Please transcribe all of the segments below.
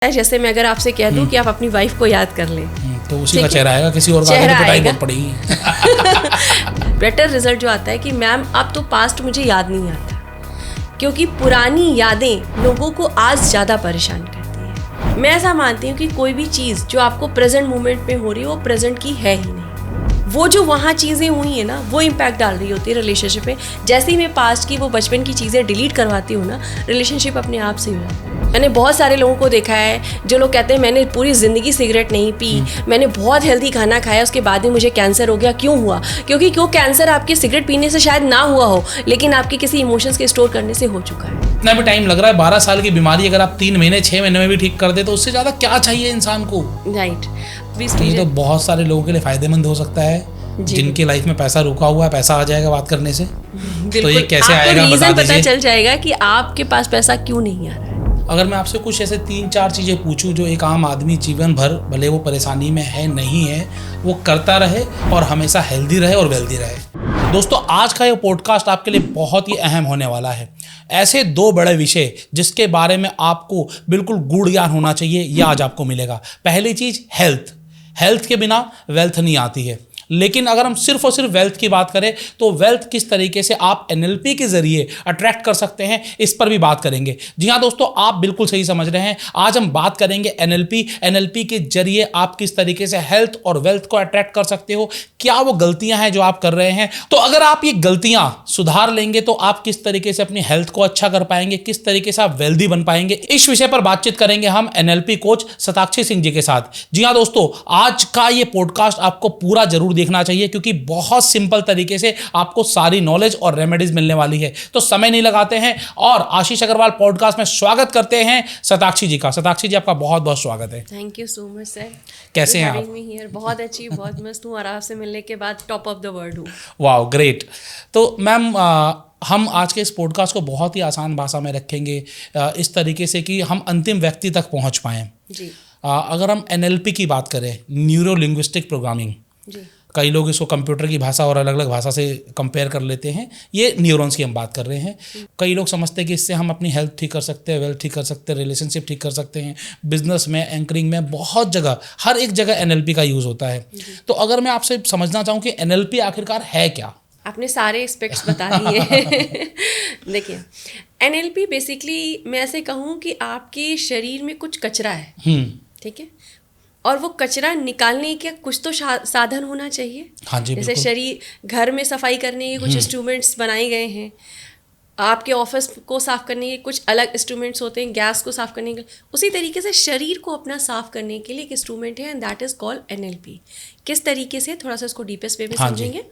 जैसे मैं अगर आपसे कह दूं कि आप अपनी वाइफ को याद कर लें तो उसी का चेहरा आएगा, किसी और का आगे तो पिटाई बहुत पड़ेगी। बेटर रिजल्ट जो आता है कि मैम अब तो पास्ट मुझे याद नहीं आता, क्योंकि पुरानी यादें लोगों को आज ज़्यादा परेशान करती है। मैं ऐसा मानती हूँ कि कोई भी चीज़ जो आपको प्रेजेंट मोमेंट में हो रही है वो प्रेजेंट की है ही नहीं। वो जो वहाँ चीज़ें हुई हैं ना वो इम्पैक्ट डाल रही होती है रिलेशनशिप में। जैसे ही मैं पास्ट की वो बचपन की चीज़ें डिलीट करवाती हूँ ना, रिलेशनशिप अपने आप से हो जाता है। मैंने बहुत सारे लोगों को देखा है जो लोग कहते हैं मैंने पूरी ज़िंदगी सिगरेट नहीं पी, मैंने बहुत हेल्दी खाना खाया, उसके बाद में मुझे कैंसर हो गया। क्यों हुआ? क्योंकि कैंसर आपके सिगरेट पीने से शायद ना हुआ हो, लेकिन आपके किसी इमोशंस के स्टोर करने से हो चुका है। इतना भी टाइम लग रहा है। 12 साल की बीमारी अगर आप 3 महीने 6 महीने में भी ठीक कर दे तो उससे ज़्यादा क्या चाहिए इंसान को। राइट। ये तो बहुत सारे लोगों के लिए फ़ायदेमंद हो सकता है जिनकी लाइफ में पैसा रुका हुआ है। पैसा आ जाएगा बात करने से, तो ये कैसे आएगा बता दीजिए। पता चल जाएगा कि आपके पास पैसा क्यों नहीं आ रहा है। अगर मैं आपसे कुछ ऐसे 3-4 चीज़ें पूछूं जो एक आम आदमी जीवन भर, भले वो परेशानी में है नहीं है, वो करता रहे और हमेशा हेल्दी रहे और वेल्दी रहे। दोस्तों, आज का ये पॉडकास्ट आपके लिए बहुत ही अहम होने वाला है। ऐसे 2 बड़े विषय जिसके बारे में आपको बिल्कुल गूढ़ ज्ञान होना चाहिए, ये आज आपको मिलेगा। पहली चीज़ हेल्थ के बिना वेल्थ नहीं आती है। लेकिन अगर हम सिर्फ और सिर्फ वेल्थ की बात करें तो वेल्थ किस तरीके से आप एनएलपी के जरिए अट्रैक्ट कर सकते हैं, इस पर भी बात करेंगे। जी हाँ दोस्तों, आप बिल्कुल सही समझ रहे हैं। आज हम बात करेंगे एनएलपी के जरिए आप किस तरीके से हेल्थ और वेल्थ को अट्रैक्ट कर सकते हो। क्या वो गलतियां हैं जो आप कर रहे हैं, तो अगर आप ये गलतियां सुधार लेंगे तो आप किस तरीके से अपनी हेल्थ को अच्छा कर पाएंगे, किस तरीके से आप वेल्दी बन पाएंगे, इस विषय पर बातचीत करेंगे हम एनएलपी कोच शताक्षी सिंह जी के साथ। जी हाँ दोस्तों, आज का ये पॉडकास्ट आपको पूरा जरूर देखना चाहिए, क्योंकि बहुत सिंपल तरीके से आपको सारी नॉलेज और रेमेडीज मिलने वाली है। तो समय नहीं लगाते हैं और आशीष अग्रवाल पॉडकास्ट में स्वागत करते हैं शताक्षी जी का। शताक्षी जी, आपका बहुत बहुत स्वागत है। Thank you so much sir. कैसे हैं आप? बहुत अच्छी, बहुत मस्त हूँ और आपसे मिलने के बाद टॉप ऑफ द वर्ल्ड हूँ। वाह, ग्रेट। तो मैम, हम आज के इस पॉडकास्ट को बहुत ही आसान भाषा में रखेंगे, इस तरीके से कि हम अंतिम व्यक्ति तक पहुंच पाएं। जी। अगर हम एनएलपी की बात करें, न्यूरो लिंग्विस्टिक प्रोग्रामिंग, जी, कई लोग इसको कंप्यूटर की भाषा और अलग अलग भाषा से कंपेयर कर लेते हैं। ये न्यूरॉन्स की हम बात कर रहे हैं। कई लोग समझते हैं कि इससे हम अपनी हेल्थ ठीक कर सकते हैं, वेल्थ ठीक कर सकते हैं, रिलेशनशिप ठीक कर सकते हैं, बिजनेस में, एंकरिंग में, बहुत जगह, हर एक जगह एनएलपी का यूज़ होता है। तो अगर मैं आपसे समझना चाहूँ कि एनएलपी आखिरकार है क्या? आपने सारे एस्पेक्ट्स बता दिए। देखिए, एनएलपी बेसिकली मैं ऐसे कहूँ कि आपके शरीर में कुछ कचरा है, ठीक है, और वो कचरा निकालने का कुछ तो साधन होना चाहिए। हाँ जी, जैसे शरीर, घर में सफाई करने के कुछ इंस्ट्रूमेंट्स बनाए गए हैं, आपके ऑफिस को साफ करने के कुछ अलग इंस्ट्रूमेंट्स होते हैं, गैस को साफ करने के, उसी तरीके से शरीर को अपना साफ करने के लिए एक इंस्ट्रूमेंट है and that is called NLP. किस तरीके से, थोड़ा सा इसको डीपेस्ट वे में समझेंगे।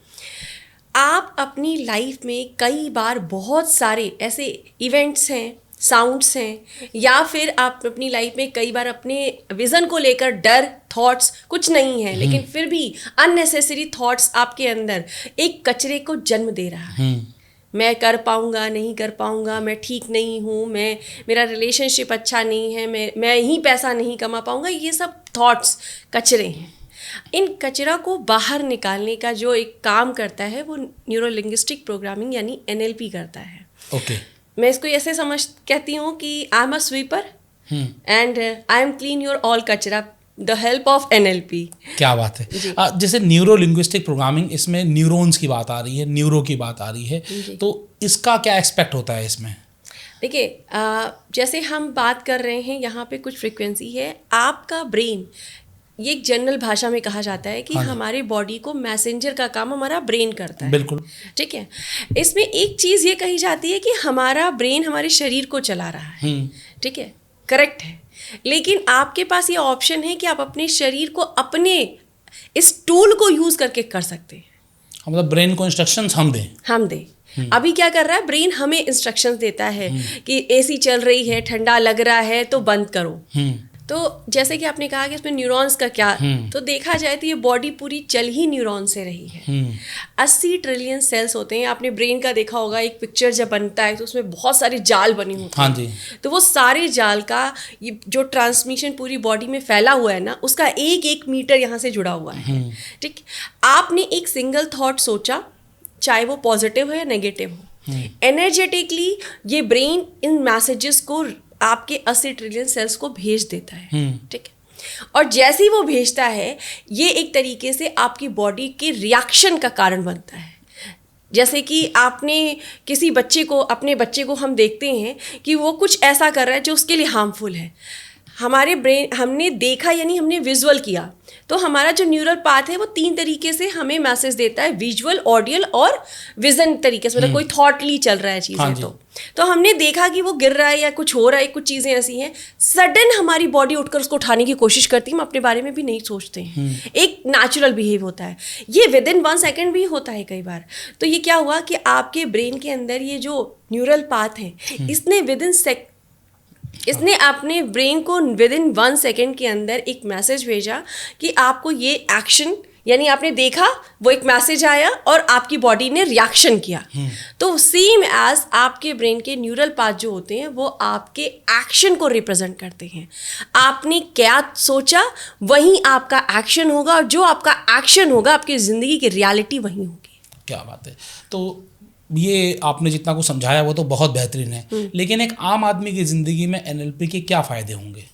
आप अपनी लाइफ में कई बार बहुत सारे ऐसे इवेंट्स हैं, साउंड्स हैं, या फिर आप अपनी लाइफ में कई बार अपने विज़न को लेकर डर, थॉट्स कुछ नहीं है, लेकिन फिर भी अननेसेसरी थॉट्स आपके अंदर एक कचरे को जन्म दे रहा है। मैं कर पाऊंगा, नहीं कर पाऊंगा, मैं ठीक नहीं हूँ, मेरा रिलेशनशिप अच्छा नहीं है, मैं ही पैसा नहीं कमा पाऊंगा, ये सब थॉट्स कचरे हैं। इन कचरा को बाहर निकालने का जो एक काम करता है वो न्यूरो लिंग्विस्टिक प्रोग्रामिंग यानी एनएलपी करता है। ओके। मैं इसको ऐसे कहती हूँ कि I am a sweeper and I am clean your all कचरा, द हेल्प ऑफ एनएलपी। क्या बात है। जैसे न्यूरो लिंग्विस्टिक प्रोग्रामिंग, इसमें न्यूरॉन्स की बात आ रही है, न्यूरो की बात आ रही है, तो इसका क्या एक्सपेक्ट होता है इसमें? देखिए, जैसे हम बात कर रहे हैं यहाँ पे कुछ फ्रिक्वेंसी है, आपका ब्रेन, ये एक जनरल भाषा में कहा जाता है कि हमारे बॉडी को मैसेंजर का काम हमारा ब्रेन करता है। बिल्कुल, ठीक है। इसमें एक चीज़ ये कही जाती है कि हमारा ब्रेन हमारे शरीर को चला रहा है, ठीक है, करेक्ट है, लेकिन आपके पास ये ऑप्शन है कि आप अपने शरीर को अपने इस टूल को यूज़ करके कर सकते हैं। मतलब ब्रेन को इंस्ट्रक्शंस हम दें। अभी क्या कर रहा है, ब्रेन हमें इंस्ट्रक्शंस देता है कि एसी चल रही है, ठंडा लग रहा है तो बंद करो। तो जैसे कि आपने कहा कि इसमें न्यूरॉन्स का क्या, तो देखा जाए तो ये बॉडी पूरी चल ही न्यूरॉन से रही है। 80 ट्रिलियन सेल्स होते हैं। आपने ब्रेन का देखा होगा, एक पिक्चर जब बनता है तो उसमें बहुत सारे जाल बने होते हैं। हाँ जी। तो वो सारे जाल का ये जो ट्रांसमिशन पूरी बॉडी में फैला हुआ है ना, उसका एक एक मीटर यहाँ से जुड़ा हुआ है। ठीक, आपने एक सिंगल थॉट सोचा, चाहे वो पॉजिटिव हो या नेगेटिव हो, एनर्जेटिकली ये ब्रेन इन मैसेजेस को आपके 80 ट्रिलियन सेल्स को भेज देता है, ठीक है। और जैसे ही वो भेजता है, ये एक तरीके से आपकी बॉडी के रिएक्शन का कारण बनता है। जैसे कि आपने किसी बच्चे को, अपने बच्चे को हम देखते हैं कि वो कुछ ऐसा कर रहा है जो उसके लिए हार्मफुल है। हमारे ब्रेन, हमने देखा यानी हमने विजुअल किया, तो हमारा जो न्यूरल पाथ है वो 3 तरीके से हमें मैसेज देता है, विजुअल, ऑडियल और विजन तरीके से, मतलब कोई थॉटली चल रहा है चीज़ें। हाँ, तो हमने देखा कि वो गिर रहा है या कुछ हो रहा है, कुछ चीज़ें ऐसी हैं, सडन हमारी बॉडी उठकर उसको उठाने की कोशिश करती है, हम अपने बारे में भी नहीं सोचते हैं। एक नेचुरल बिहेव होता है, ये विदिन 1 सेकेंड भी होता है कई बार। तो ये क्या हुआ कि आपके ब्रेन के अंदर ये जो न्यूरल पाथ है, इसने अपने ब्रेन को विदिन 1 सेकेंड के अंदर एक मैसेज भेजा कि आपको ये एक्शन, यानी आपने देखा, वो एक मैसेज आया और आपकी बॉडी ने रिएक्शन किया। तो सेम एज आपके ब्रेन के न्यूरल पाथ जो होते हैं वो आपके एक्शन को रिप्रेजेंट करते हैं। आपने क्या सोचा वही आपका एक्शन होगा, और जो आपका एक्शन होगा आपकी ज़िंदगी की रियलिटी वही होगी। क्या बात है। तो ये आपने जितना कुछ समझाया वो तो बहुत बेहतरीन है, लेकिन एक आम आदमी की ज़िंदगी में एनएलपी के क्या फ़ायदे होंगे?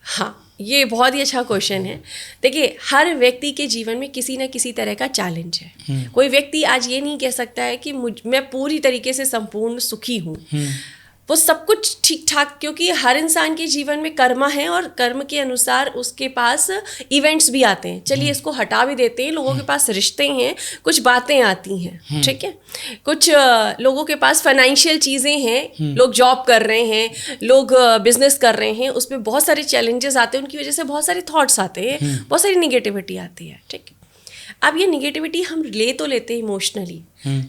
हाँ, ये बहुत ही अच्छा क्वेश्चन है। देखिए, हर व्यक्ति के जीवन में किसी न किसी तरह का चैलेंज है। कोई व्यक्ति आज ये नहीं कह सकता है कि मैं पूरी तरीके से संपूर्ण सुखी हूँ, वो सब कुछ ठीक ठाक, क्योंकि हर इंसान के जीवन में कर्म है और कर्म के अनुसार उसके पास इवेंट्स भी आते हैं। चलिए इसको हटा भी देते हैं, लोगों के पास रिश्ते हैं, कुछ बातें आती हैं, ठीक है, कुछ लोगों के पास फाइनेंशियल चीज़ें हैं, लोग जॉब कर रहे हैं, लोग बिजनेस कर रहे हैं, उसमें बहुत सारे चैलेंजेस आते हैं, उनकी वजह से बहुत सारे थॉट्स आते हैं, बहुत सारी निगेटिविटी आती है, ठीक है। अब ये निगेटिविटी हम ले तो लेते हैं इमोशनली,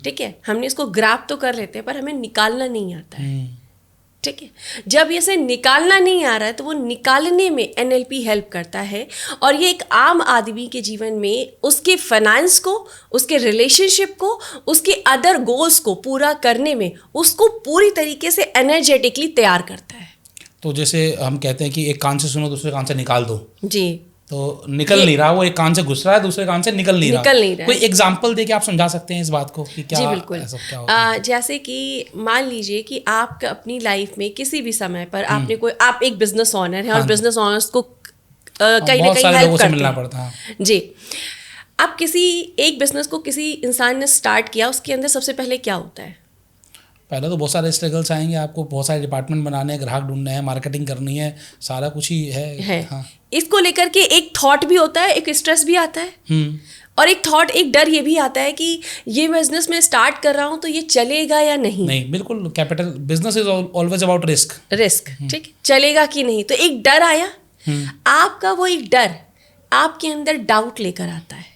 ठीक है, हमने इसको ग्रैब तो कर लेते हैं, पर हमें निकालना नहीं आता है, ठीक है। जब इसे निकालना नहीं आ रहा है तो वो निकालने में एनएलपी हेल्प करता है, और ये एक आम आदमी के जीवन में उसके फाइनेंस को, उसके रिलेशनशिप को, उसके अदर गोल्स को पूरा करने में उसको पूरी तरीके से एनर्जेटिकली तैयार करता है। तो जैसे हम कहते हैं कि एक कान से सुनो दूसरे कान से निकाल दो, जी, तो निकल नहीं रहा, वो एक कान से घुस रहा है दूसरे कान से निकल नहीं रहा। कोई एग्जांपल देके आप समझा सकते हैं इस बात को कि क्या? जी बिल्कुल। जैसे कि मान लीजिए कि आप अपनी लाइफ में किसी भी समय पर आपने आप एक बिजनेस ओनर है, और बिजनेस ओनर्स को कहीं ना कहीं हेल्प करना पड़ता है, जी। आप किसी एक बिजनेस को किसी इंसान ने स्टार्ट किया, उसके अंदर सबसे पहले क्या होता है? पहले तो बहुत सारे स्ट्रगल्स आएंगे, आपको बहुत सारे डिपार्टमेंट बनाने हैं, ग्राहक ढूंढने हैं, मार्केटिंग करनी है, सारा कुछ ही है। हाँ। इसको लेकर के एक थॉट भी होता है, एक स्ट्रेस भी आता है, और एक थॉट, एक डर ये भी आता है कि ये बिजनेस मैं स्टार्ट कर रहा हूँ तो ये चलेगा या नहीं। नहीं, बिल्कुल, capital business is always about risk, ठीक, चलेगा कि नहीं, तो एक डर आया। आपका वो एक डर आपके अंदर डाउट लेकर आता है।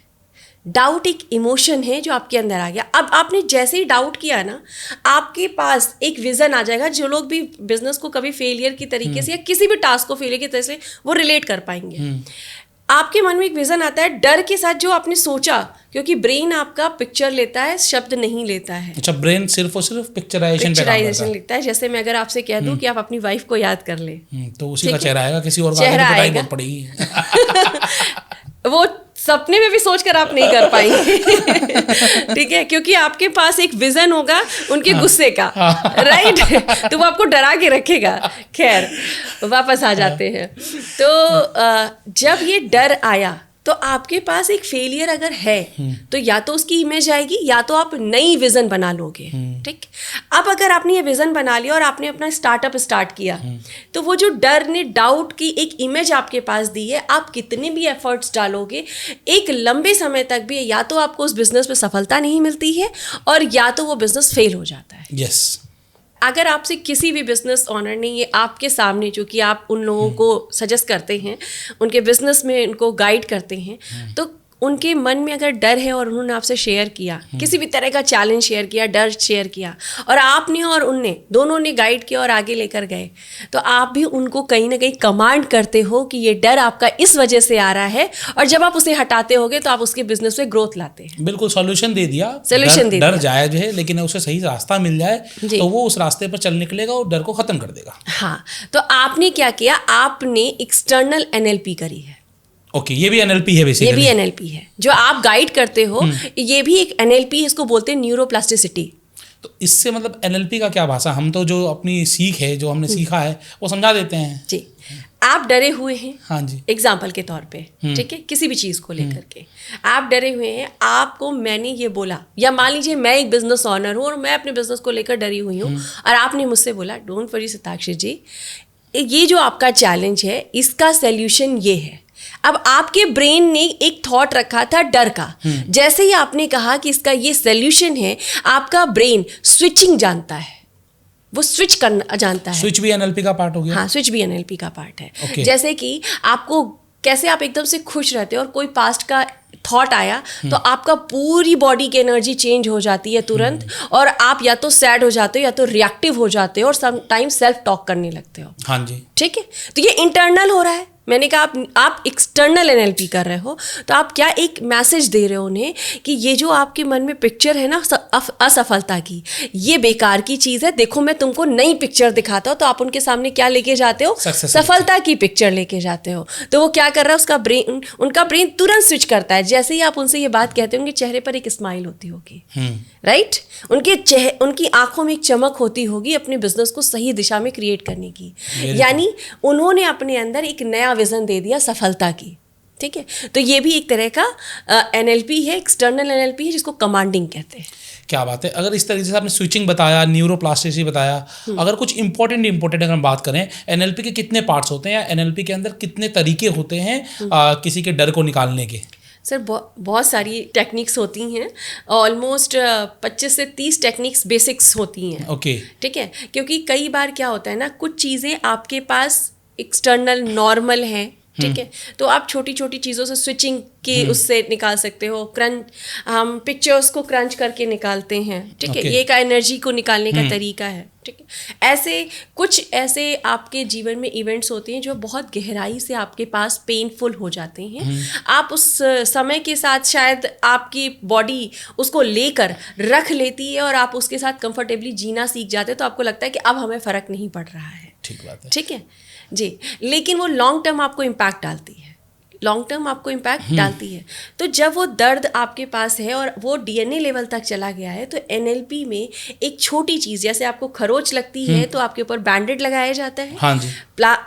डाउट एक इमोशन है जो आपके अंदर आ गया। अब आपने जैसे ही डाउट किया ना, आपके पास एक विजन आ जाएगा। जो लोग भी बिजनेस को कभी फेलियर की तरीके से या किसी भी टास्क को फेलियर की तरह से वो रिलेट कर पाएंगे। आपके मन में एक विजन आता है, डर के साथ जो आपने सोचा, क्योंकि ब्रेन आपका पिक्चर लेता है, शब्द नहीं लेता है। अच्छा, ब्रेन सिर्फ और सिर्फ पिक्चराइजेशन लिखता है। जैसे मैं अगर आपसे कह दूं कि आप अपनी वाइफ को याद कर ले, तो उसी का चेहरा आएगा, किसी और का चेहरा आएगा, बहुत पड़ेगी। वो सपने में भी सोचकर आप नहीं कर पाएंगे, ठीक है, क्योंकि आपके पास एक विजन होगा उनके गुस्से का, राइट, तो वो आपको डरा के रखेगा। खैर, वापस आ जाते हैं। तो जब ये डर आया तो आपके पास एक फेलियर अगर है तो या तो उसकी इमेज आएगी या तो आप नई विजन बना लोगे, ठीक। अब अगर आपने ये विजन बना लिया और आपने अपना स्टार्टअप स्टार्ट किया, तो वो जो डर ने डाउट की एक इमेज आपके पास दी है, आप कितने भी एफर्ट्स डालोगे, एक लंबे समय तक भी या तो आपको उस बिजनेस में सफलता नहीं मिलती है और या तो वो बिजनेस फेल हो जाता है। यस। अगर आपसे किसी भी बिजनेस ओनर ने ये आपके सामने, जो कि आप उन लोगों को सजेस्ट करते हैं, उनके बिजनेस में उनको गाइड करते हैं, तो उनके मन में अगर डर है और उन्होंने आपसे शेयर किया, किसी भी तरह का चैलेंज शेयर किया, डर शेयर किया, और आपने और उनने दोनों ने गाइड किया और आगे लेकर गए, तो आप भी उनको कहीं ना कहीं कमांड करते हो कि ये डर आपका इस वजह से आ रहा है, और जब आप उसे हटाते होगे तो आप उसके बिजनेस में ग्रोथ लाते हैं। बिल्कुल, सॉल्यूशन दे दिया, डर जायज है, लेकिन उसे सही रास्ता मिल जाए तो वो उस रास्ते पर चल निकलेगा और डर को खत्म कर देगा। हाँ, तो आपने क्या किया, आपने एक्सटर्नल एनएलपी करी है। ओके, ये भी एनएलपी है बेसिकली। ये भी एनएलपी है, जो आप गाइड करते हो, ये भी एक एनएलपी है, इसको बोलते हैं न्यूरोप्लास्टिसिटी। तो इससे मतलब एनएलपी का क्या भाषा, हम तो जो अपनी सीख है, जो हमने सीखा है वो समझा देते हैं जी। आप डरे हुए हैं, हाँ जी, एग्जाम्पल के तौर पे, ठीक है, किसी भी चीज़ को लेकर के आप डरे हुए हैं, आपको मैंने ये बोला, या मान लीजिए मैं एक बिजनेस ऑनर हूँ और मैं अपने बिजनेस को लेकर डरी हुई हूँ और आपने मुझसे बोला डोंट वरी सिताक्षी जी, ये जो आपका चैलेंज है इसका सॉल्यूशन ये है। अब आपके ब्रेन ने एक थॉट रखा था डर का, जैसे ही आपने कहा कि इसका ये सॉल्यूशन है, आपका ब्रेन स्विचिंग जानता है, वो स्विच करना जानता है। स्विच भी एनएलपी का पार्ट हो गया। हाँ, स्विच भी एनएलपी का पार्ट है। Okay. जैसे कि आपको कैसे आप एकदम से खुश रहते हो और कोई पास्ट का थॉट आया तो आपका पूरी बॉडी की एनर्जी चेंज हो जाती है तुरंत, और आप या तो सैड हो जाते हो या तो रिएक्टिव हो जाते हो और समटाइम्स सेल्फ टॉक करने लगते हो। हाँ जी, ठीक है, तो ये इंटरनल हो रहा है। मैंने कहा आप एक्सटर्नल एनएलपी कर रहे हो, तो आप क्या एक मैसेज दे रहे हो उन्हें कि ये जो आपके मन में पिक्चर है ना असफलता की, ये बेकार की चीज़ है, देखो मैं तुमको नई पिक्चर दिखाता हूँ। तो आप उनके सामने क्या लेके जाते हो? सफलता की पिक्चर लेके जाते हो। तो वो क्या कर रहा है, उसका ब्रेन, उनका ब्रेन तुरंत स्विच करता है। जैसे ही आप उनसे ये बात कहते हो, उनके चेहरे पर एक स्माइल होती होगी, राइट, उनकी आंखों में एक चमक होती होगी अपने बिजनेस को सही दिशा में क्रिएट करने की। यानी उन्होंने अपने अंदर एक नया विजन दे दिया सफलता की। ठीक है, तो ये भी एक तरह का एनएलपी है, एक्सटर्नल एनएलपी है, जिसको कमांडिंग कहते हैं। क्या बात है। अगर इस तरीके से आपने स्विचिंग बताया, न्यूरोप्लास्टिसिटी बताया, अगर कुछ इंपॉर्टेंट अगर हम बात करें, एनएलपी के कितने पार्ट्स होते हैं या एनएलपी के अंदर कितने तरीके होते हैं किसी के डर को निकालने के? सर बहुत सारी टेक्निक्स होती हैं, ऑलमोस्ट 25 से 30 टेक्निक्स बेसिक्स होती हैं। ओके, ठीक है, क्योंकि कई बार क्या होता है ना, कुछ चीज़ें आपके पास एक्सटर्नल नॉर्मल हैं, ठीक है, तो आप छोटी छोटी चीज़ों से स्विचिंग के उससे निकाल सकते हो। क्रंच, हम पिक्चर्स को क्रंच करके निकालते हैं, ठीक है, ये का एनर्जी को निकालने का तरीका है। ठीक है, ऐसे आपके जीवन में इवेंट्स होते हैं जो बहुत गहराई से आपके पास पेनफुल हो जाते हैं। आप उस समय के साथ शायद आपकी बॉडी उसको लेकर रख लेती है और आप उसके साथ कंफर्टेबली जीना सीख जाते हैं, तो आपको लगता है कि अब हमें फ़र्क नहीं पड़ रहा है। ठीक बात है, ठीक है जी, लेकिन वो लॉन्ग टर्म आपको इम्पैक्ट डालती है, लॉन्ग टर्म आपको इम्पैक्ट डालती है। तो जब वो दर्द आपके पास है और वो डीएनए लेवल तक चला गया है, तो एनएलपी में एक छोटी चीज़, जैसे आपको खरोच लगती है तो आपके ऊपर बैंडेड लगाया जाता है। हाँ जी,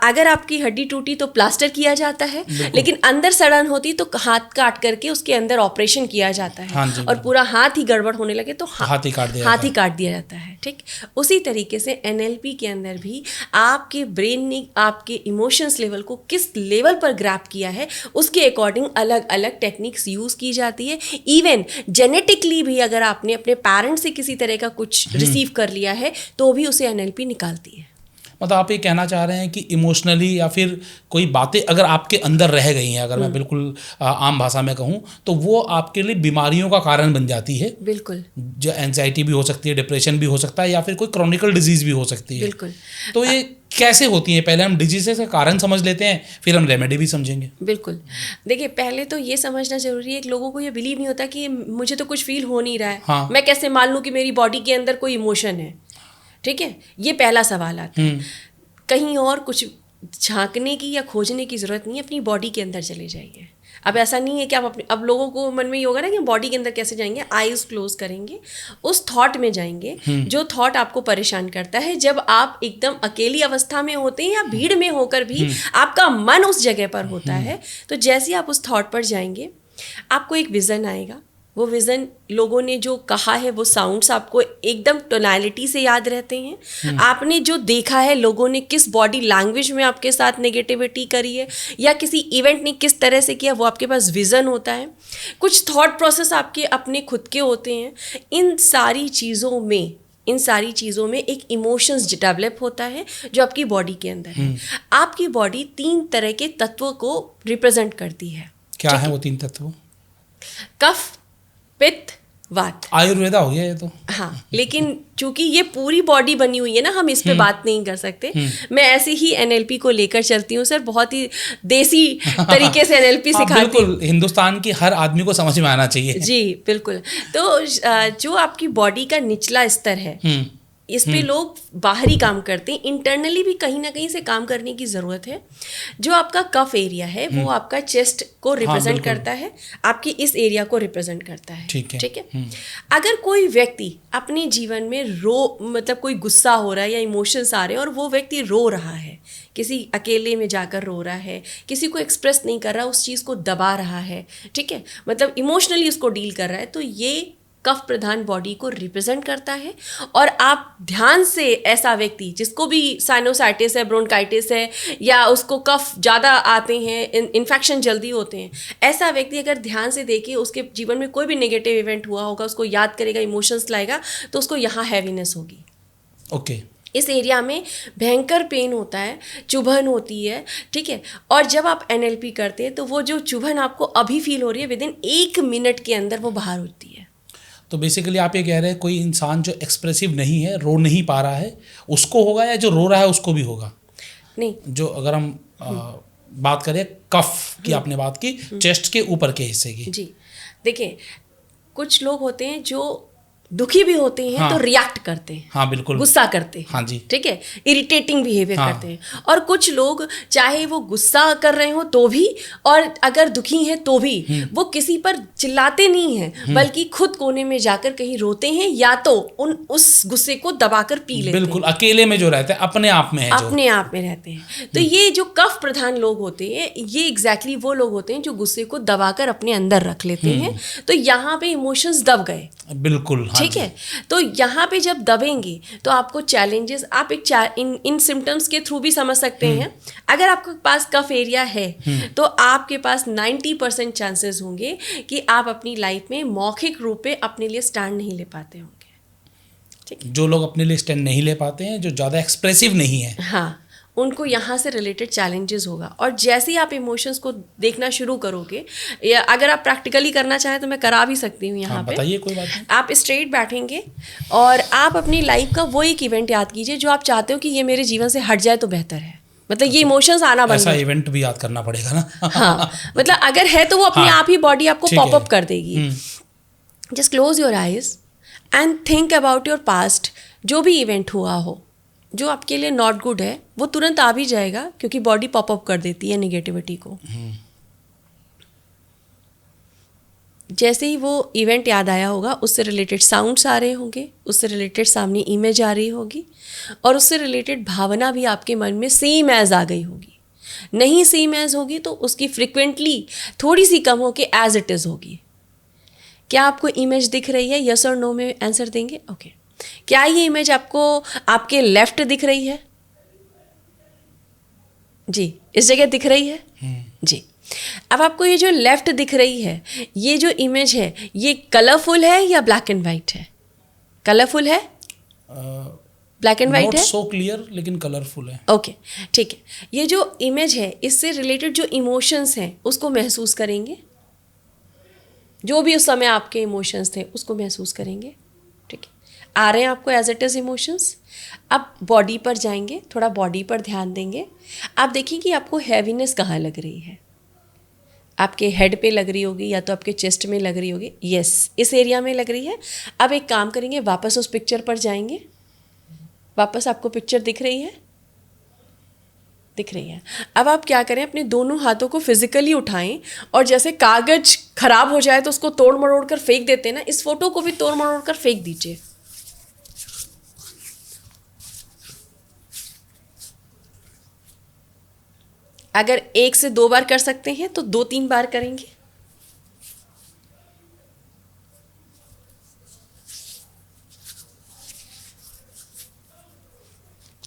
अगर आपकी हड्डी टूटी तो प्लास्टर किया जाता है, लेकिन अंदर सड़न होती तो हाथ काट करके उसके अंदर ऑपरेशन किया जाता है। हाँ जी, और पूरा हाथ ही गड़बड़ होने लगे तो हाथ ही काट दिया जाता है। ठीक, उसी तरीके से एनएलपी के अंदर भी आपके ब्रेन ने आपके इमोशंस लेवल को किस लेवल पर ग्रैप किया है, उसके अकॉर्डिंग अलग अलग टेक्निक्स यूज़ की जाती है। इवन जेनेटिकली भी अगर आपने अपने पेरेंट्स से किसी तरह का कुछ रिसीव कर लिया है तो भी उसे एनएलपी निकालती है। मतलब आप ये कहना चाह रहे हैं कि इमोशनली या फिर कोई बातें अगर आपके अंदर रह गई हैं, अगर मैं बिल्कुल आम भाषा में कहूँ, तो वो आपके लिए बीमारियों का कारण बन जाती है। बिल्कुल, जो एंजाइटी भी हो सकती है, डिप्रेशन भी हो सकता है, या फिर कोई क्रॉनिकल डिजीज भी हो सकती है। बिल्कुल। तो ये कैसे होती हैं? पहले हम डिजीज़ का कारण समझ लेते हैं, फिर हम रेमेडी भी समझेंगे। बिल्कुल, देखिए पहले तो ये समझना जरूरी है कि लोगों को ये बिलीव नहीं होता कि मुझे तो कुछ फील हो नहीं रहा है। हाँ। मैं कैसे मान लूँ कि मेरी बॉडी के अंदर कोई इमोशन है। ठीक है, ये पहला सवाल आता है। कहीं और कुछ झांकने की या खोजने की ज़रूरत नहीं है, अपनी बॉडी के अंदर चले जाइए। अब ऐसा नहीं है कि आप अब लोगों को मन में ये होगा ना कि बॉडी के अंदर कैसे जाएंगे, आईज क्लोज करेंगे, उस थॉट में जाएंगे जो थॉट आपको परेशान करता है। जब आप एकदम अकेली अवस्था में होते हैं या भीड़ में होकर भी आपका मन उस जगह पर होता है, तो जैसे ही आप उस थॉट पर जाएंगे, आपको एक विज़न आएगा। वो विज़न लोगों ने जो कहा है, वो साउंड्स आपको एकदम टोनैलिटी से याद रहते हैं। आपने जो देखा है, लोगों ने किस बॉडी लैंग्वेज में आपके साथ नेगेटिविटी करी है या किसी इवेंट ने किस तरह से किया, वो आपके पास विज़न होता है। कुछ थॉट प्रोसेस आपके अपने खुद के होते हैं। इन सारी चीज़ों में एक इमोशंस डेवलप होता है जो आपकी बॉडी के अंदर है। आपकी बॉडी 3 तरह के तत्वों को रिप्रेजेंट करती है। क्या है वो 3 तत्व? कफ, पित्त, वात। आयुर्वेदा हो गया ये तो। हाँ, लेकिन चूंकि ये पूरी बॉडी बनी हुई है ना, हम इस पे बात नहीं कर सकते। मैं ऐसे ही एनएलपी को लेकर चलती हूँ सर, बहुत ही देसी तरीके से एनएलपी सिखाती हूँ। बिल्कुल, हिंदुस्तान की हर आदमी को समझ में आना चाहिए। जी बिल्कुल। तो जो आपकी बॉडी का निचला स्तर है, इस पे लोग बाहरी काम करते हैं, इंटरनली भी कहीं ना कहीं से काम करने की ज़रूरत है। जो आपका कफ एरिया है वो आपका चेस्ट को रिप्रेजेंट करता है, आपकी इस एरिया को रिप्रेजेंट करता है। ठीक है। अगर कोई व्यक्ति अपने जीवन में मतलब कोई गुस्सा हो रहा है या इमोशंस आ रहे हैं और वो व्यक्ति रो रहा है, किसी अकेले में जाकर रो रहा है, किसी को एक्सप्रेस नहीं कर रहा, उस चीज़ को दबा रहा है, ठीक है, मतलब इमोशनली उसको डील कर रहा है, तो ये कफ प्रधान बॉडी को रिप्रेजेंट करता है। और आप ध्यान से ऐसा व्यक्ति जिसको भी साइनोसाइटिस है, ब्रोंकाइटिस है, या उसको कफ ज़्यादा आते हैं, इन्फेक्शन जल्दी होते हैं, ऐसा व्यक्ति अगर ध्यान से देखे उसके जीवन में कोई भी नेगेटिव इवेंट हुआ होगा, उसको याद करेगा, इमोशंस लाएगा, तो उसको यहाँ हैवीनेस होगी। ओके। इस एरिया में भयंकर पेन होता है, चुभन होती है, ठीक है। और जब आप एनएलपी करते हैं तो वो जो चुभन आपको अभी फील हो रही है, विद इन 1 मिनट के अंदर वो बाहर होती है। तो बेसिकली आप ये कह रहे हैं कोई इंसान जो एक्सप्रेसिव नहीं है, रो नहीं पा रहा है, उसको होगा, या जो रो रहा है उसको भी होगा? नहीं, जो अगर हम बात करें कफ की, आपने बात की चेस्ट के ऊपर के हिस्से की। जी, देखिए कुछ लोग होते हैं जो दुखी भी होते हैं, तो रिएक्ट करते हैं, हाँ बिल्कुल, गुस्सा करते हैं, हाँ जी, ठीक है, इरिटेटिंग बिहेवियर करते हैं। और कुछ लोग चाहे वो गुस्सा कर रहे हो तो भी, और अगर दुखी हैं तो भी, वो किसी पर चिल्लाते नहीं हैं, बल्कि खुद कोने में जाकर कहीं रोते हैं, या तो उस गुस्से को दबाकर पी लेते हैं। बिल्कुल, अकेले में जो रहते हैं, अपने आप में है, अपने आप में रहते हैं। तो ये जो कफ प्रधान लोग होते हैं, ये एग्जैक्टली वो लोग होते हैं जो गुस्से को दबाकर अपने अंदर रख लेते हैं। तो यहाँ पे इमोशंस दब गए, बिल्कुल, ठीक है। तो यहाँ पे जब दबेंगे तो आपको चैलेंजेस, आप एक इन सिम्टम्स के थ्रू भी समझ सकते हैं। अगर आपके पास कफ एरिया है तो आपके पास 90% चांसेस होंगे कि आप अपनी लाइफ में मौखिक रूप पे अपने लिए स्टैंड नहीं ले पाते होंगे, ठीक है। जो लोग अपने लिए स्टैंड नहीं ले पाते हैं, जो ज़्यादा एक्सप्रेसिव नहीं है, हाँ, उनको यहाँ से रिलेटेड चैलेंजेस होगा। और जैसे ही आप इमोशंस को देखना शुरू करोगे, या अगर आप प्रैक्टिकली करना चाहें तो मैं करा भी सकती हूँ यहाँ पे। बताइए, कोई बात नहीं। आप स्ट्रेट बैठेंगे और आप अपनी लाइफ का वो एक इवेंट याद कीजिए जो आप चाहते हो कि ये मेरे जीवन से हट जाए तो बेहतर है, मतलब ये इमोशंस आना बंद। ऐसा इवेंट भी याद करना पड़ेगा ना। हाँ, मतलब अगर है तो वो अपने आप ही बॉडी आपको पॉप अप कर देगी। Just close your eyes and think about your past. जो भी इवेंट हुआ हो जो आपके लिए नॉट गुड है, वो तुरंत आ भी जाएगा, क्योंकि बॉडी पॉप अप कर देती है नेगेटिविटी को। जैसे ही वो इवेंट याद आया होगा, उससे रिलेटेड साउंड्स आ रहे होंगे, उससे रिलेटेड सामने इमेज आ रही होगी, और उससे रिलेटेड भावना भी आपके मन में सेम एज आ गई होगी। नहीं सेम एज होगी तो उसकी फ्रिक्वेंटली थोड़ी सी कम होके एज इट इज़ होगी। क्या आपको इमेज दिख रही है? यस और नो में आंसर देंगे। ओके, क्या ये इमेज आपको आपके लेफ्ट दिख रही है? जी, इस जगह दिख रही है। जी, अब आपको ये जो लेफ्ट दिख रही है, ये जो इमेज है, ये कलरफुल है या ब्लैक एंड वाइट है? कलरफुल है, ब्लैक एंड वाइट है, सो क्लियर, लेकिन कलरफुल है। ओके, ठीक है। ये जो इमेज है, इससे रिलेटेड जो इमोशंस हैं उसको महसूस करेंगे। जो भी उस समय आपके इमोशंस थे उसको महसूस करेंगे, ठीक है। आ रहे हैं आपको एज इट इज़ इमोशंस। अब बॉडी पर जाएंगे, थोड़ा बॉडी पर ध्यान देंगे। आप देखिए कि आपको हैवीनेस कहाँ लग रही है। आपके हेड पे लग रही होगी, या तो आपके चेस्ट में लग रही होगी। यस, इस एरिया में लग रही है। अब एक काम करेंगे, वापस उस पिक्चर पर जाएंगे। वापस आपको पिक्चर दिख रही है? दिख रही है। अब आप क्या करें, अपने दोनों हाथों को फिजिकली उठाएं, और जैसे कागज खराब हो जाए तो उसको तोड़ मरोड़ कर फेंक देते हैं ना, इस फोटो को भी तोड़ मरोड़ कर फेंक दीजिए। अगर 1 से 2 बार कर सकते हैं तो 2-3 बार करेंगे।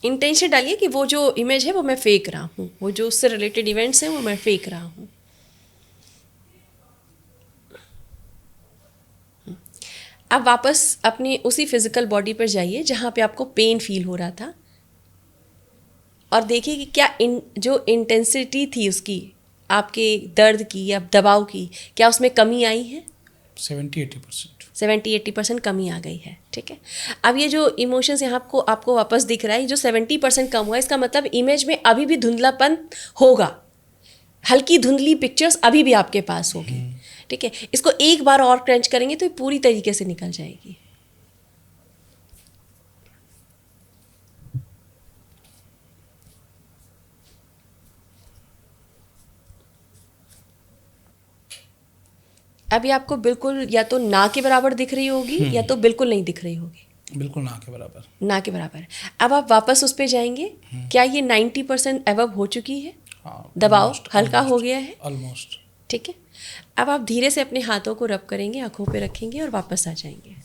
इंटेंशन डालिए कि वो जो इमेज है वो मैं फेंक रहा हूँ, वो जो उससे रिलेटेड इवेंट्स हैं वो मैं फेंक रहा हूँ। अब वापस अपनी उसी फिजिकल बॉडी पर जाइए जहाँ पे आपको पेन फील हो रहा था, और देखिए कि क्या जो इंटेंसिटी थी उसकी, आपके दर्द की या दबाव की, क्या उसमें कमी आई है? 70-80% कमी आ गई है, ठीक है। अब ये जो इमोशंस यहाँ आपको वापस दिख रहा है, जो 70% कम हुआ, इसका मतलब इमेज में अभी भी धुंधलापन होगा, हल्की धुंधली पिक्चर्स अभी भी आपके पास होगी, ठीक है। इसको एक बार और क्रंच करेंगे तो ये पूरी तरीके से निकल जाएगी। अभी आपको बिल्कुल या तो ना के बराबर दिख रही होगी या तो बिल्कुल नहीं दिख रही होगी। बिल्कुल ना के बराबर। ना के बराबर। अब आप वापस उस पे जाएंगे, क्या ये 90% एबव हो चुकी है? हाँ, दबाव हल्का हो गया है ऑलमोस्ट। ठीक है। अब आप धीरे से अपने हाथों को रब करेंगे, आंखों पे रखेंगे और वापस आ जाएंगे।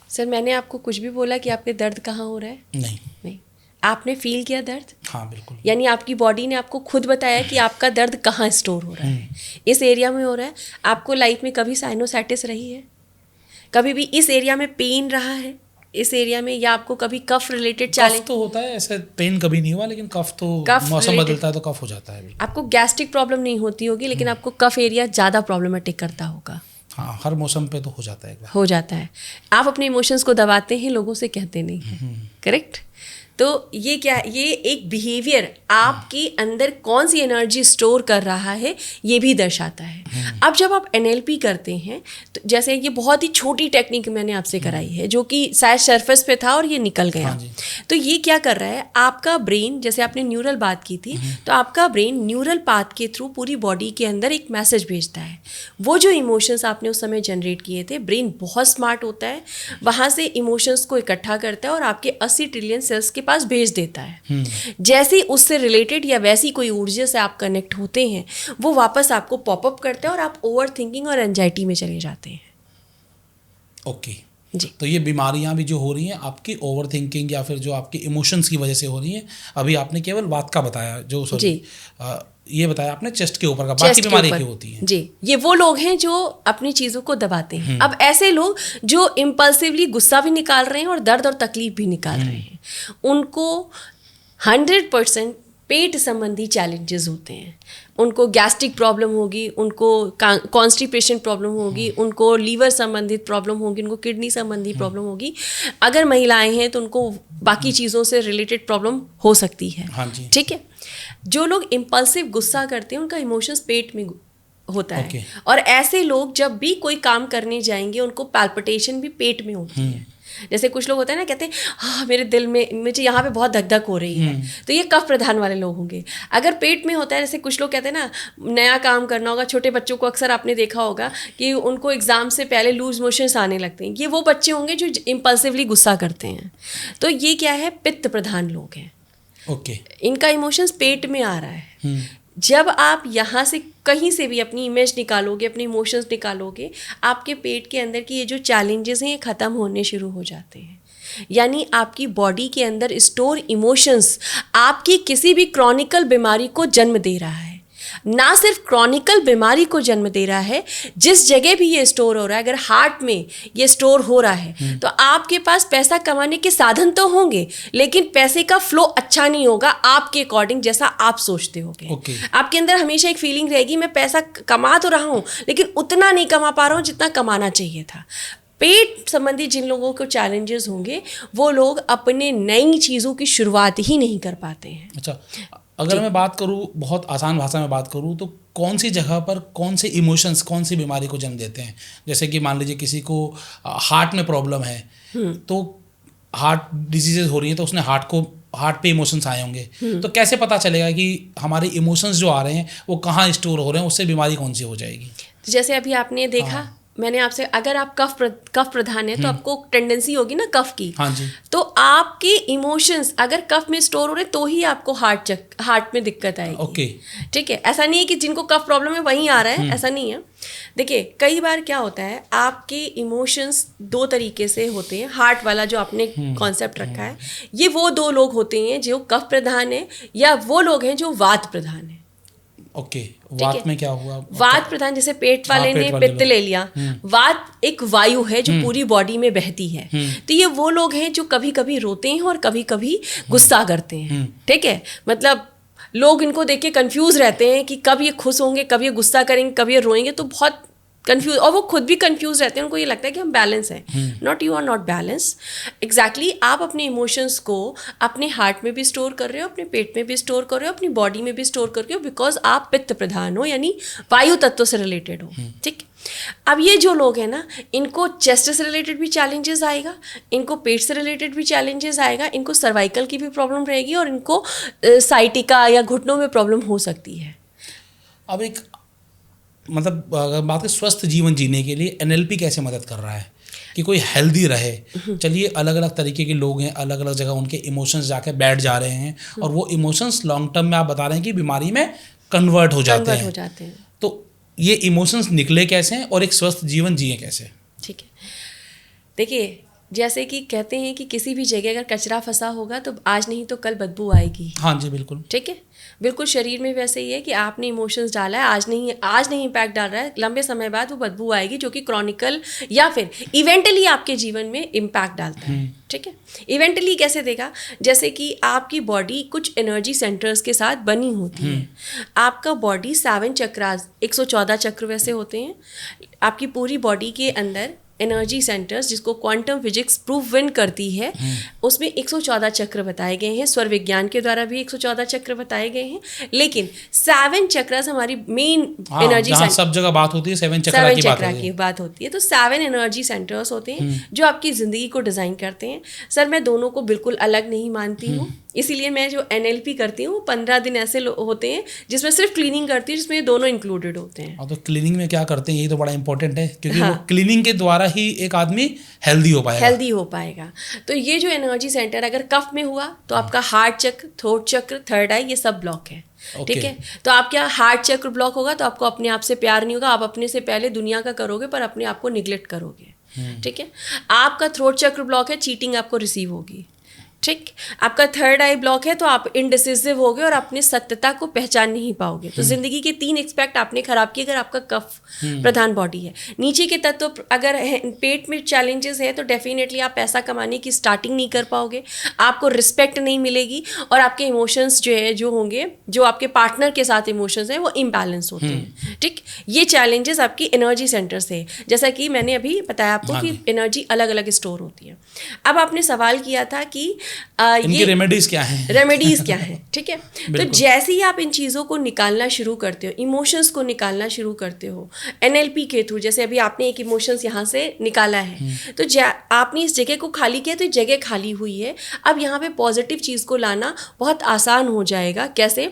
सर मैंने आपको कुछ भी बोला कि आपके दर्द कहाँ हो रहा है? नहीं, आपने फील किया दर्द? हाँ बिल्कुल। यानी आपकी बॉडी ने आपको खुद बताया कि आपका दर्द कहाँ स्टोर हो रहा है, इस एरिया में हो रहा है। आपको लाइफ में कभी साइनोसाइटिस रही है? कभी भी इस एरिया में पेन रहा है इस एरिया में, या आपको कभी कफ रिलेटेड चैलेंज? कफ तो होता है, ऐसे पेन कभी नहीं हुआ, लेकिन कफ तो मौसम बदलता है तो कफ हो जाता है। आपको गैस्ट्रिक प्रॉब्लम नहीं होती होगी, लेकिन आपको कफ एरिया ज़्यादा प्रॉब्लमेटिक करता होगा। हाँ, हर मौसम पे तो हो जाता है। हो जाता है। आप अपने इमोशंस को दबाते हैं, लोगों से कहते नहीं हैं, करेक्ट? तो ये क्या, ये एक बिहेवियर आपके अंदर कौन सी एनर्जी स्टोर कर रहा है ये भी दर्शाता है। अब जब आप NLP करते हैं तो जैसे ये बहुत ही छोटी टेक्निक मैंने आपसे कराई है जो कि शायद सरफेस पे था और ये निकल गया। हाँ, तो ये क्या कर रहा है, आपका ब्रेन, जैसे आपने न्यूरल बात की थी, तो आपका ब्रेन न्यूरल पाथ के थ्रू पूरी बॉडी के अंदर एक मैसेज भेजता है। वो जो इमोशंस आपने उस समय जनरेट किए थे, ब्रेन बहुत स्मार्ट होता है, वहाँ से इमोशंस को इकट्ठा करता है और आपके 80 ट्रिलियन सेल्स के पास भेज देता है। जैसे उससे रिलेटेड या वैसी कोई ऊर्जा से आप कनेक्ट होते हैं, वो वापस आपको पॉपअप करता है और आप ओवर थिंकिंग और एंजाइटी में चले जाते हैं। ओके जी। तो ये बीमारियां भी जो हो रही हैं आपकी ओवर थिंकिंग या फिर जो आपके इमोशंस की वजह से हो रही हैं। अभी आपने केवल बात का बताया, जो ये बताया आपने चेस्ट के ऊपर का, बाकी बीमारी की होती हैं। जी, ये वो लोग हैं जो अपनी चीज़ों को दबाते हैं। अब ऐसे लोग जो इम्पल्सिवली गुस्सा भी निकाल रहे हैं और दर्द और तकलीफ भी निकाल रहे हैं, उनको 100% पेट संबंधी चैलेंजेस होते हैं। उनको गैस्ट्रिक प्रॉब्लम होगी, उनको कॉन्स्टिपेशन प्रॉब्लम होगी, उनको लीवर संबंधित प्रॉब्लम होगी, उनको किडनी संबंधी प्रॉब्लम होगी। अगर महिलाएं हैं तो उनको बाकी चीज़ों से रिलेटेड प्रॉब्लम हो सकती है। हाँ जी। ठीक है। जो लोग इम्पल्सिव गुस्सा करते हैं उनका इमोशंस पेट में होता है। और ऐसे लोग जब भी कोई काम करने जाएंगे उनको पैल्पिटेशन भी पेट में होती है। जैसे कुछ लोग होते हैं ना, कहते हैं हाँ मेरे दिल में, मुझे यहाँ पे बहुत धक धक हो रही है, तो ये कफ प्रधान वाले लोग होंगे। अगर पेट में होता है, जैसे कुछ लोग कहते हैं ना, नया काम करना होगा, छोटे बच्चों को अक्सर आपने देखा होगा कि उनको एग्जाम से पहले लूज मोशंस आने लगते हैं, ये वो बच्चे होंगे जो इम्पल्सिवली गुस्सा करते हैं। तो ये क्या है, पित्त प्रधान लोग हैं। ओके। इनका इमोशंस पेट में आ रहा है। जब आप यहाँ से कहीं से भी अपनी इमेज निकालोगे, अपने इमोशंस निकालोगे, आपके पेट के अंदर की ये जो चैलेंजेस हैं ये ख़त्म होने शुरू हो जाते हैं। यानी आपकी बॉडी के अंदर स्टोर इमोशंस आपकी किसी भी क्रॉनिकल बीमारी को जन्म दे रहा है। ना सिर्फ क्रॉनिकल बीमारी को जन्म दे रहा है, जिस जगह भी ये स्टोर हो रहा है, अगर हार्ट में ये स्टोर हो रहा है तो आपके पास पैसा कमाने के साधन तो होंगे, लेकिन पैसे का फ्लो अच्छा नहीं होगा आपके अकॉर्डिंग, जैसा आप सोचते होगे। आपके अंदर हमेशा एक फीलिंग रहेगी, मैं पैसा कमा तो रहा हूँ लेकिन उतना नहीं कमा पा रहा हूँ जितना कमाना चाहिए था। पेट संबंधी जिन लोगों को चैलेंजेस होंगे वो लोग अपने नई चीज़ों की शुरुआत ही नहीं कर पाते हैं। अच्छा, अगर मैं बात करूँ, बहुत आसान भाषा में बात करूँ, तो कौन सी जगह पर कौन से इमोशंस कौन सी बीमारी को जन्म देते हैं? जैसे कि मान लीजिए किसी को हार्ट में प्रॉब्लम है, तो हार्ट डिजीजेज हो रही है, तो उसने हार्ट पे इमोशंस आए होंगे, तो कैसे पता चलेगा कि हमारे इमोशंस जो आ रहे हैं वो कहाँ स्टोर हो रहे हैं, उससे बीमारी कौन सी हो जाएगी? जैसे अभी आपने देखा, मैंने आपसे, अगर आप कफ प्रधान है तो आपको टेंडेंसी होगी ना कफ की। हाँ जी। तो आपके इमोशंस अगर कफ में स्टोर हो रहे तो ही आपको हार्ट में दिक्कत आएगी। ओके। ठीक है, ऐसा नहीं है कि जिनको कफ प्रॉब्लम है वहीं आ रहा है, ऐसा नहीं है। देखिए, कई बार क्या होता है, आपके इमोशंस दो तरीके से होते हैं। हार्ट वाला जो आपने कॉन्सेप्ट रखा है, ये वो दो लोग होते हैं जो कफ प्रधान है, या वो लोग हैं जो वात प्रधान है। ओके। वात में क्या हुआ? वात प्रधान, जैसे पेट वाले ने पित्त ले लिया। वात एक वायु है जो पूरी बॉडी में बहती है। तो ये वो लोग हैं जो कभी कभी रोते हैं और कभी कभी गुस्सा करते हैं। ठीक है, मतलब लोग इनको देख के कंफ्यूज रहते हैं कि कब ये खुश होंगे, कब ये गुस्सा करेंगे, कब ये रोएंगे, तो बहुत कंफ्यूज, और वो खुद भी कंफ्यूज रहते हैं। उनको ये लगता है कि हम बैलेंस हैं। Not, you are not balance. Exactly आप अपने इमोशंस को अपने हार्ट में भी स्टोर कर रहे हो, अपने पेट में भी स्टोर कर रहे हो, अपनी बॉडी में भी स्टोर कर रहे हो, बिकॉज आप पित्त प्रधान हो, यानी वायु तत्व से रिलेटेड हो। ठीक, अब ये जो लोग हैं ना, इनको चेस्ट से रिलेटेड भी चैलेंजेस आएगा, इनको पेट से रिलेटेड भी चैलेंजेस आएगा, इनको सर्वाइकल की भी प्रॉब्लम रहेगी और इनको साइटिका या घुटनों में प्रॉब्लम हो सकती है। अब एक मतलब अगर बात करें स्वस्थ जीवन जीने के लिए NLP कैसे मदद कर रहा है कि कोई हेल्दी रहे? चलिए, अलग अलग तरीके के लोग हैं, अलग अलग जगह उनके इमोशंस जाके बैठ जा रहे हैं और वो इमोशंस लॉन्ग टर्म में आप बता रहे हैं कि बीमारी में कन्वर्ट हो जाते हैं। तो ये इमोशंस निकले कैसे हैं और एक स्वस्थ जीवन जिए कैसे? ठीक है, देखिए, जैसे कि कहते हैं कि किसी भी जगह अगर कचरा फंसा होगा तो आज नहीं तो कल बदबू आएगी। हाँ जी, बिल्कुल। ठीक है, बिल्कुल शरीर में वैसे ही है कि आपने इमोशंस डाला है, आज नहीं इम्पैक्ट डाल रहा है, लंबे समय बाद वो बदबू आएगी जो कि क्रॉनिकल या फिर इवेंटली आपके जीवन में इम्पैक्ट डालता है। ठीक है, इवेंटली कैसे देगा? जैसे कि आपकी बॉडी कुछ एनर्जी सेंटर्स के साथ बनी होती है। आपका बॉडी 7 चक्रास, 114 चक्र वैसे होते हैं। आपकी पूरी बॉडी के अंदर एनर्जी सेंटर्स, जिसको क्वांटम फिजिक्स प्रूव विन करती है, उसमें 114 चक्र बताए गए हैं। स्वर विज्ञान के द्वारा भी 114 चक्र बताए गए हैं, लेकिन 7 चक्रस हमारी मेन एनर्जी सेंटर, सब जगह बात होती है 7 चक्र की बात होती है। तो 7 एनर्जी सेंटर्स होते हैं जो आपकी ज़िंदगी को डिज़ाइन करते हैं। सर, मैं दोनों को बिल्कुल अलग नहीं मानती हूँ, इसीलिए मैं जो NLP करती हूँ 15 दिन ऐसे होते हैं जिसमें सिर्फ क्लीनिंग करती हूँ, जिसमें ये दोनों इंक्लूडेड होते हैं। तो क्लीनिंग में क्या करते हैं, यही तो बड़ा इंपॉर्टेंट है, क्योंकि वो क्लीनिंग के द्वारा ही एक आदमी हेल्दी हो पाएगा। तो ये जो एनर्जी सेंटर अगर कफ में हुआ तो आपका हार्ट चक्र, थ्रोट चक्र, थर्ड आई, ये सब ब्लॉक है। ठीक है, तो आप क्या हार्ट चक्र ब्लॉक होगा तो आपको अपने आप से प्यार नहीं होगा, आप अपने से पहले दुनिया का करोगे पर अपने आप को निगलेक्ट करोगे। ठीक है, आपका थ्रोट चक्र ब्लॉक है, चीटिंग आपको रिसीव होगी। ठीक, आपका थर्ड आई ब्लॉक है तो आप इनडिसिसिव होगे और अपने सत्यता को पहचान नहीं पाओगे। तो जिंदगी के 3 एक्सपेक्ट आपने खराब किए अगर आपका कफ प्रधान बॉडी है। नीचे के तत्व अगर पेट में चैलेंजेस है तो डेफिनेटली आप पैसा कमाने की स्टार्टिंग नहीं कर पाओगे, आपको रिस्पेक्ट नहीं मिलेगी और आपके इमोशंस जो होंगे, जो आपके पार्टनर के साथ इमोशंस हैं, वो इम्बैलेंस होते हैं। ठीक, ये चैलेंजेस आपकी एनर्जी सेंटर से, जैसा कि मैंने अभी बताया आपको कि एनर्जी अलग अलग स्टोर होती है। अब आपने सवाल किया था कि इनकी रेमेडीज क्या हैं? ठीक है, तो जैसे ही आप इन चीज़ों को निकालना शुरू करते हो, इमोशंस को निकालना शुरू करते हो NLP के थ्रू, जैसे अभी आपने एक इमोशंस यहाँ से निकाला है, तो आपने इस जगह को खाली किया तो जगह खाली हुई है। अब यहाँ पे पॉजिटिव चीज़ को लाना बहुत आसान हो जाएगा। कैसे?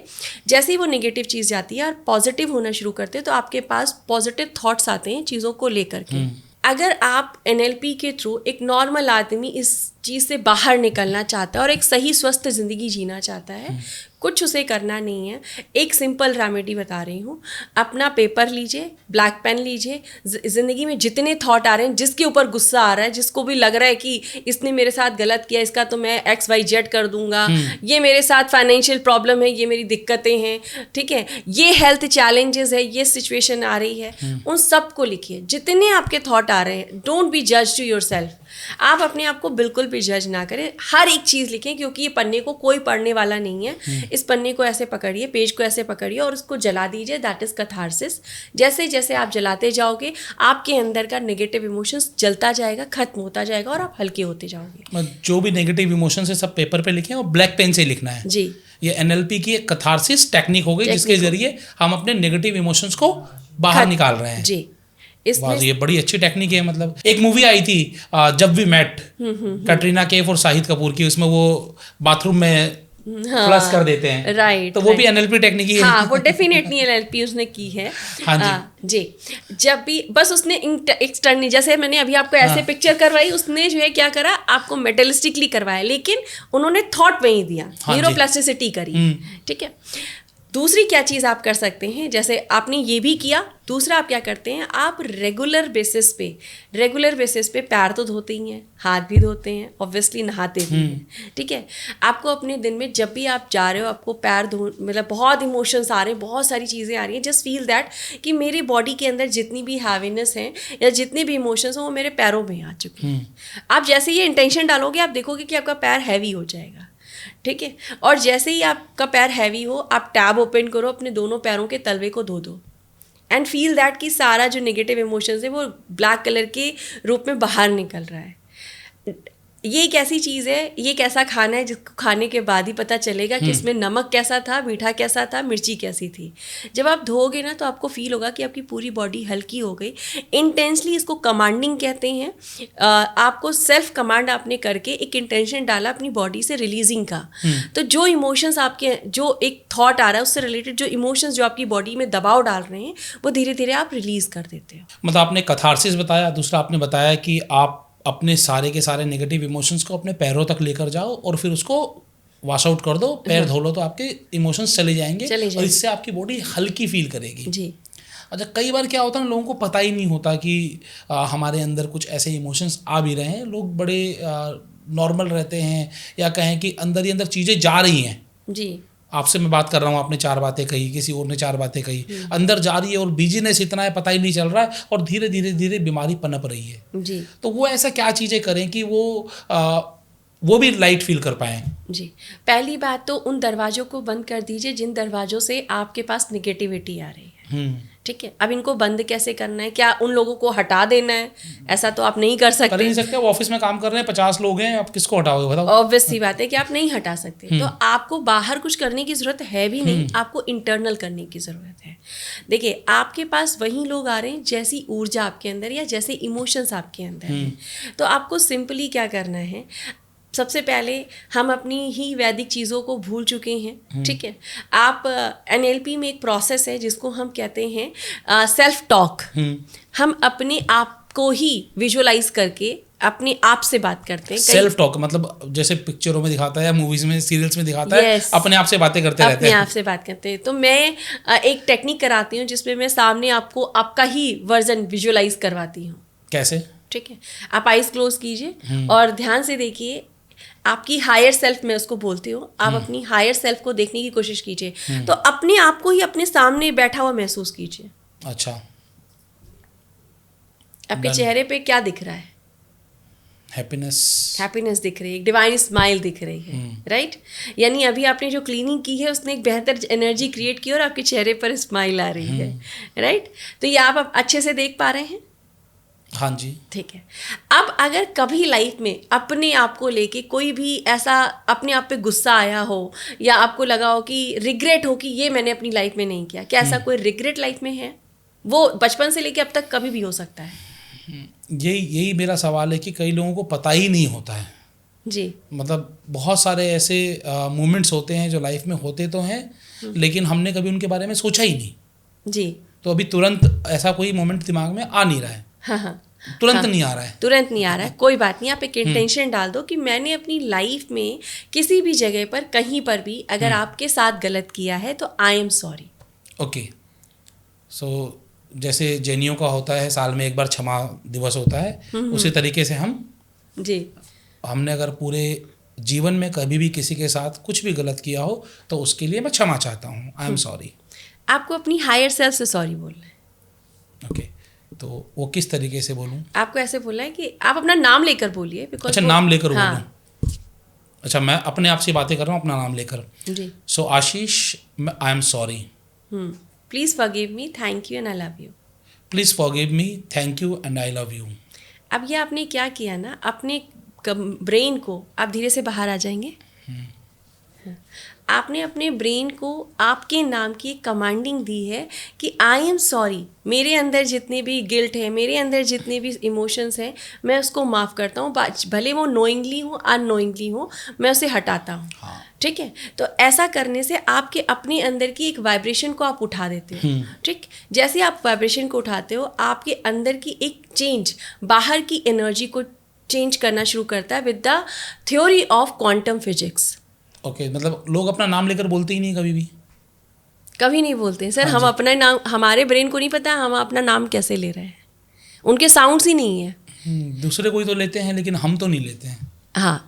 जैसे ही वो नेगेटिव चीज़ जाती है और पॉजिटिव होना शुरू करते हैं तो आपके पास पॉजिटिव थॉट्स आते हैं चीज़ों को लेकर के। अगर आप NLP के थ्रू, एक नॉर्मल आदमी इस चीज़ से बाहर निकलना चाहता है और एक सही स्वस्थ ज़िंदगी जीना चाहता है, कुछ उसे करना नहीं है। एक सिंपल रेमेडी बता रही हूँ, अपना पेपर लीजिए, ब्लैक पेन लीजिए, ज़िंदगी में जितने थॉट आ रहे हैं, जिसके ऊपर गुस्सा आ रहा है, जिसको भी लग रहा है कि इसने मेरे साथ गलत किया, इसका तो मैं XYZ कर दूंगा, ये मेरे साथ फाइनेंशियल प्रॉब्लम है, ये मेरी दिक्कतें हैं, ठीक है, ये हेल्थ चैलेंजेस है, ये सिचुएशन आ रही है, उन सब को लिखिए। जितने आपके थॉट आ रहे हैं, डोंट बी जज टू योर सेल्फ। आप अपने आप को बिल्कुल भी जज ना करें, हर एक चीज़ लिखें, क्योंकि ये पन्ने को कोई पढ़ने वाला नहीं है। इस पन्ने को ऐसे पकड़िए, पेज को ऐसे पकड़िए और उसको जला दीजिए, दैट इज़ कैथारसिस। जैसे जैसे आप जलाते जाओगे, आपके अंदर का नेगेटिव इमोशंस जलता जाएगा, खत्म होता जाएगा और आप हल्के होते जाओगे। जो भी नेगेटिव इमोशंस है सब पेपर पे लिखें और ब्लैक पेन से लिखना है जी। ये NLP की एक कैथारसिस टेक्निक हो गई, जिसके जरिए हम अपने नेगेटिव इमोशंस को बाहर निकाल रहे हैं। जी, ये बड़ी अच्छी टेक्निक है। मतलब एक मूवी आई थी जब वी मेट, कैटरीना कैफ और शाहिद कपूर की, उसमें वो बाथरूम में फ्लश कर देते हैं, राइट, तो वो भी NLP टेक्निक ही है। हाँ, वो डेफिनेटली NLP उसने की है। हाँ जी, जब भी बस उसने एक्सटर्नली, जैसे मैंने अभी आपको ऐसे पिक्चर करवाई, उसने जो है क्या करा, आपको मेटलिस्टिकली करवाया, लेकिन उन्होंने थॉट वहीं दिया, न्यूरोप्लास्टिसिटी करी। ठीक है, दूसरी क्या चीज़ आप कर सकते हैं, जैसे आपने ये भी किया, दूसरा आप क्या करते हैं, आप रेगुलर बेसिस पे पैर तो धोते ही हैं, हाथ भी धोते हैं, ऑब्वियसली नहाते भी हैं। ठीक है, आपको अपने दिन में जब भी आप जा रहे हो, आपको पैर मतलब बहुत इमोशंस आ रहे हैं, बहुत सारी चीज़ें आ रही हैं, जस्ट फील दैट कि मेरी बॉडी के अंदर जितनी भी हैवीनेस हैं या जितने भी इमोशंस हैं वो मेरे पैरों में आ चुके हैं। आप जैसे ये इंटेंशन डालोगे, आप देखोगे कि आपका पैर हैवी हो जाएगा। ठीक है, और जैसे ही आपका पैर हैवी हो, आप टैब ओपन करो, अपने दोनों पैरों के तलवे को धो दो एंड फील दैट कि सारा जो नेगेटिव इमोशंस है वो ब्लैक कलर के रूप में बाहर निकल रहा है। ये एक ऐसी चीज़ है, ये एक ऐसा खाना है जिसको खाने के बाद ही पता चलेगा कि इसमें नमक कैसा था, मीठा कैसा था, मिर्ची कैसी थी। जब आप धोगे ना तो आपको फील होगा कि आपकी पूरी बॉडी हल्की हो गई। इंटेंसली, इसको कमांडिंग कहते हैं। आपको सेल्फ कमांड आपने करके एक इंटेंशन डाला अपनी बॉडी से रिलीजिंग का। तो जो इमोशंस आपके, जो एक थॉट आ रहा है उससे रिलेटेड जो इमोशंस जो आपकी बॉडी में दबाव डाल रहे हैं, वो धीरे धीरे आप रिलीज कर देते हो। मतलब आपने कथारसिस बताया, दूसरा आपने बताया कि आप अपने सारे के सारे नेगेटिव इमोशंस को अपने पैरों तक लेकर जाओ और फिर उसको वॉश आउट कर दो, पैर धो लो तो आपके इमोशंस चले जाएंगे और इससे आपकी बॉडी हल्की फील करेगी जी। अच्छा, कई बार क्या होता है ना, लोगों को पता ही नहीं होता कि हमारे अंदर कुछ ऐसे इमोशंस आ भी रहे हैं। लोग बड़े नॉर्मल रहते हैं या कहें कि अंदर ही अंदर चीज़ें जा रही हैं जी। आपसे मैं बात कर रहा हूँ, आपने 4 बातें कही, किसी और ने 4 बातें कही, अंदर जा रही है और बिजीनेस इतना है पता ही नहीं चल रहा है और धीरे धीरे धीरे बीमारी पनप रही है जी। तो वो ऐसा क्या चीज़ें करें कि वो भी लाइट फील कर पाएँ? जी, पहली बात तो उन दरवाज़ों को बंद कर दीजिए जिन दरवाज़ों से आपके पास निगेटिविटी आ रही है। ठीक है, अब इनको बंद कैसे करना है? क्या उन लोगों को हटा देना है? ऐसा तो आप नहीं कर सकते। कर नहीं सकते। ऑफिस में काम कर रहे हैं, 50 लोग हैं, आप किसको हटाओगे बताओ? ऑब्वियस सी बात है कि आप नहीं हटा सकते। तो आपको बाहर कुछ करने की ज़रूरत है भी नहीं, आपको इंटरनल करने की ज़रूरत है। देखिए, आपके पास वही लोग आ रहे हैं जैसी ऊर्जा आपके अंदर या जैसे इमोशंस आपके अंदर हैं। तो आपको सिंपली क्या करना है, सबसे पहले हम अपनी ही वैदिक चीज़ों को भूल चुके हैं। ठीक है, आप NLP में एक प्रोसेस है जिसको हम कहते हैं सेल्फ टॉक। हम अपने आप को ही विजुअलाइज करके अपने आप से बात करते हैं। सेल्फ टॉक मतलब जैसे पिक्चरों में दिखाता है या मूवीज में, सीरियल्स में दिखाता है, अपने आप से बातें करते रहते हैं। अपने आप से बात करते हैं। तो मैं एक टेक्निक कराती हूँ जिसमें मैं सामने आपको आपका ही वर्जन विजुअलाइज करवाती हूँ। कैसे? ठीक है, आप आइज क्लोज कीजिए और ध्यान से देखिए आपकी हायर सेल्फ, मैं उसको बोलती हूँ, आप अपनी हायर सेल्फ को देखने की कोशिश कीजिए। तो अपने आप को ही अपने सामने बैठा हुआ महसूस कीजिए। अच्छा, आपके चेहरे पे क्या दिख रहा है? हैप्पीनेस दिख रही है, एक डिवाइन स्माइल दिख रही है, राइट? यानी अभी आपने जो क्लीनिंग की है उसने एक बेहतर एनर्जी क्रिएट की और आपके चेहरे पर स्माइल आ रही है, राइट? तो ये आप अच्छे से देख पा रहे हैं? हाँ जी। ठीक है। अब अगर कभी लाइफ में अपने आप को लेके कोई भी ऐसा अपने आप पे गुस्सा आया हो या आपको लगा हो कि रिग्रेट हो कि ये मैंने अपनी लाइफ में नहीं किया, क्या ऐसा कोई रिग्रेट लाइफ में है? वो बचपन से लेके अब तक कभी भी हो सकता है। यही मेरा सवाल है कि कई लोगों को पता ही नहीं होता है जी। मतलब बहुत सारे ऐसे मोमेंट्स होते हैं जो लाइफ में होते तो हैं लेकिन हमने कभी उनके बारे में सोचा ही नहीं जी। तो अभी तुरंत ऐसा कोई मोमेंट दिमाग में आ नहीं रहा है। हाँ, तुरंत नहीं आ रहा है। तुरंत नहीं आ रहा है, कोई बात नहीं। आप एक इंटेंशन डाल दो कि मैंने अपनी लाइफ में किसी भी जगह पर कहीं पर भी अगर आपके साथ गलत किया है तो आई एम सॉरी। ओके, सो जैसे जैनियों का होता है साल में एक बार क्षमा दिवस होता है, उसी तरीके से हमने अगर पूरे जीवन में कभी भी किसी के साथ कुछ भी गलत किया हो तो उसके लिए मैं क्षमा चाहता हूँ, आई एम सॉरी। आपको अपनी हायर सेल्फ से सॉरी बोलना है। ओके, तो वो किस तरीके से बोलूँ? आपको ऐसे बोलना है कि आप अपना नाम लेकर बोलिए। अच्छा, नाम लेकर बोलूँ? अच्छा, मैं अपने आप से बातें कर रहा हूँ अपना नाम लेकर जी। So Ashish, I am sorry, please forgive me, thank you and I love you. Please forgive me, thank you and I love you. अब ये आपने क्या किया ना, अपने ब्रेन को आप धीरे से बाहर आ जाएंगे। आपने अपने ब्रेन को आपके नाम की एक कमांडिंग दी है कि आई एम सॉरी, मेरे अंदर जितने भी गिल्ट है, मेरे अंदर जितने भी इमोशंस हैं, मैं उसको माफ़ करता हूँ, भले वो नोइंगली हो अननोइंगली हो, मैं उसे हटाता हूँ। हाँ। ठीक है, तो ऐसा करने से आपके अपने अंदर की एक वाइब्रेशन को आप उठा देते हो। ठीक, जैसे आप वाइब्रेशन को उठाते हो, आपके अंदर की एक चेंज बाहर की एनर्जी को चेंज करना शुरू करता है with the theory of quantum physics. Okay, मतलब लोग अपना नाम लेकर बोलते ही नहीं कभी नहीं बोलते हैं सर। हम अपना नाम, हमारे ब्रेन को नहीं पता हम अपना नाम कैसे ले रहे हैं, उनके साउंड्स ही नहीं है। दूसरे कोई तो लेते हैं लेकिन हम तो नहीं लेते हैं। हाँ,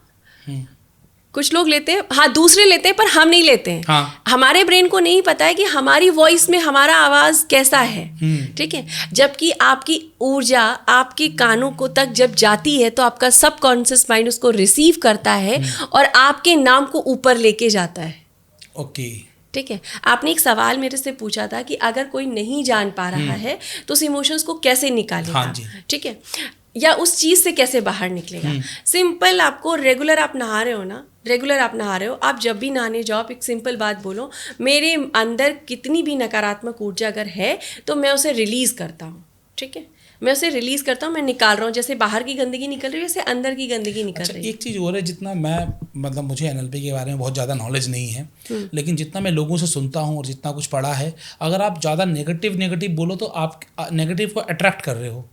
कुछ लोग लेते हैं, हाँ दूसरे लेते हैं, पर हम नहीं लेते हैं। हाँ। हमारे ब्रेन को नहीं पता है कि हमारी वॉइस में हमारा आवाज़ कैसा है। ठीक है, जबकि आपकी ऊर्जा आपके कानों को तक जब जाती है तो आपका सबकॉन्शियस माइंड उसको रिसीव करता है और आपके नाम को ऊपर लेके जाता है। ओके, ठीक है, आपने एक सवाल मेरे से पूछा था कि अगर कोई नहीं जान पा रहा है तो उस इमोशंस को कैसे निकालेगा। हाँ जी। ठीक है, या उस चीज़ से कैसे बाहर निकलेगा। सिंपल, आपको रेगुलर आप नहा रहे हो ना, रेगुलर आप नहा रहे हो, आप जब भी नहाने जाओ आप एक सिंपल बात बोलो, मेरे अंदर कितनी भी नकारात्मक ऊर्जा अगर है तो मैं उसे रिलीज़ करता हूँ। ठीक है, मैं उसे रिलीज़ करता हूँ, मैं निकाल रहा हूँ। जैसे बाहर की गंदगी निकल रही है वैसे अंदर की गंदगी निकल रही है। एक चीज़ और है, जितना मैं मतलब मुझे NLP के बारे में बहुत ज़्यादा नॉलेज नहीं है, लेकिन जितना मैं लोगों से सुनता हूँ और जितना कुछ पढ़ा है, अगर आप ज़्यादा नेगेटिव बोलो तो आप नेगेटिव को अट्रैक्ट कर रहे हो।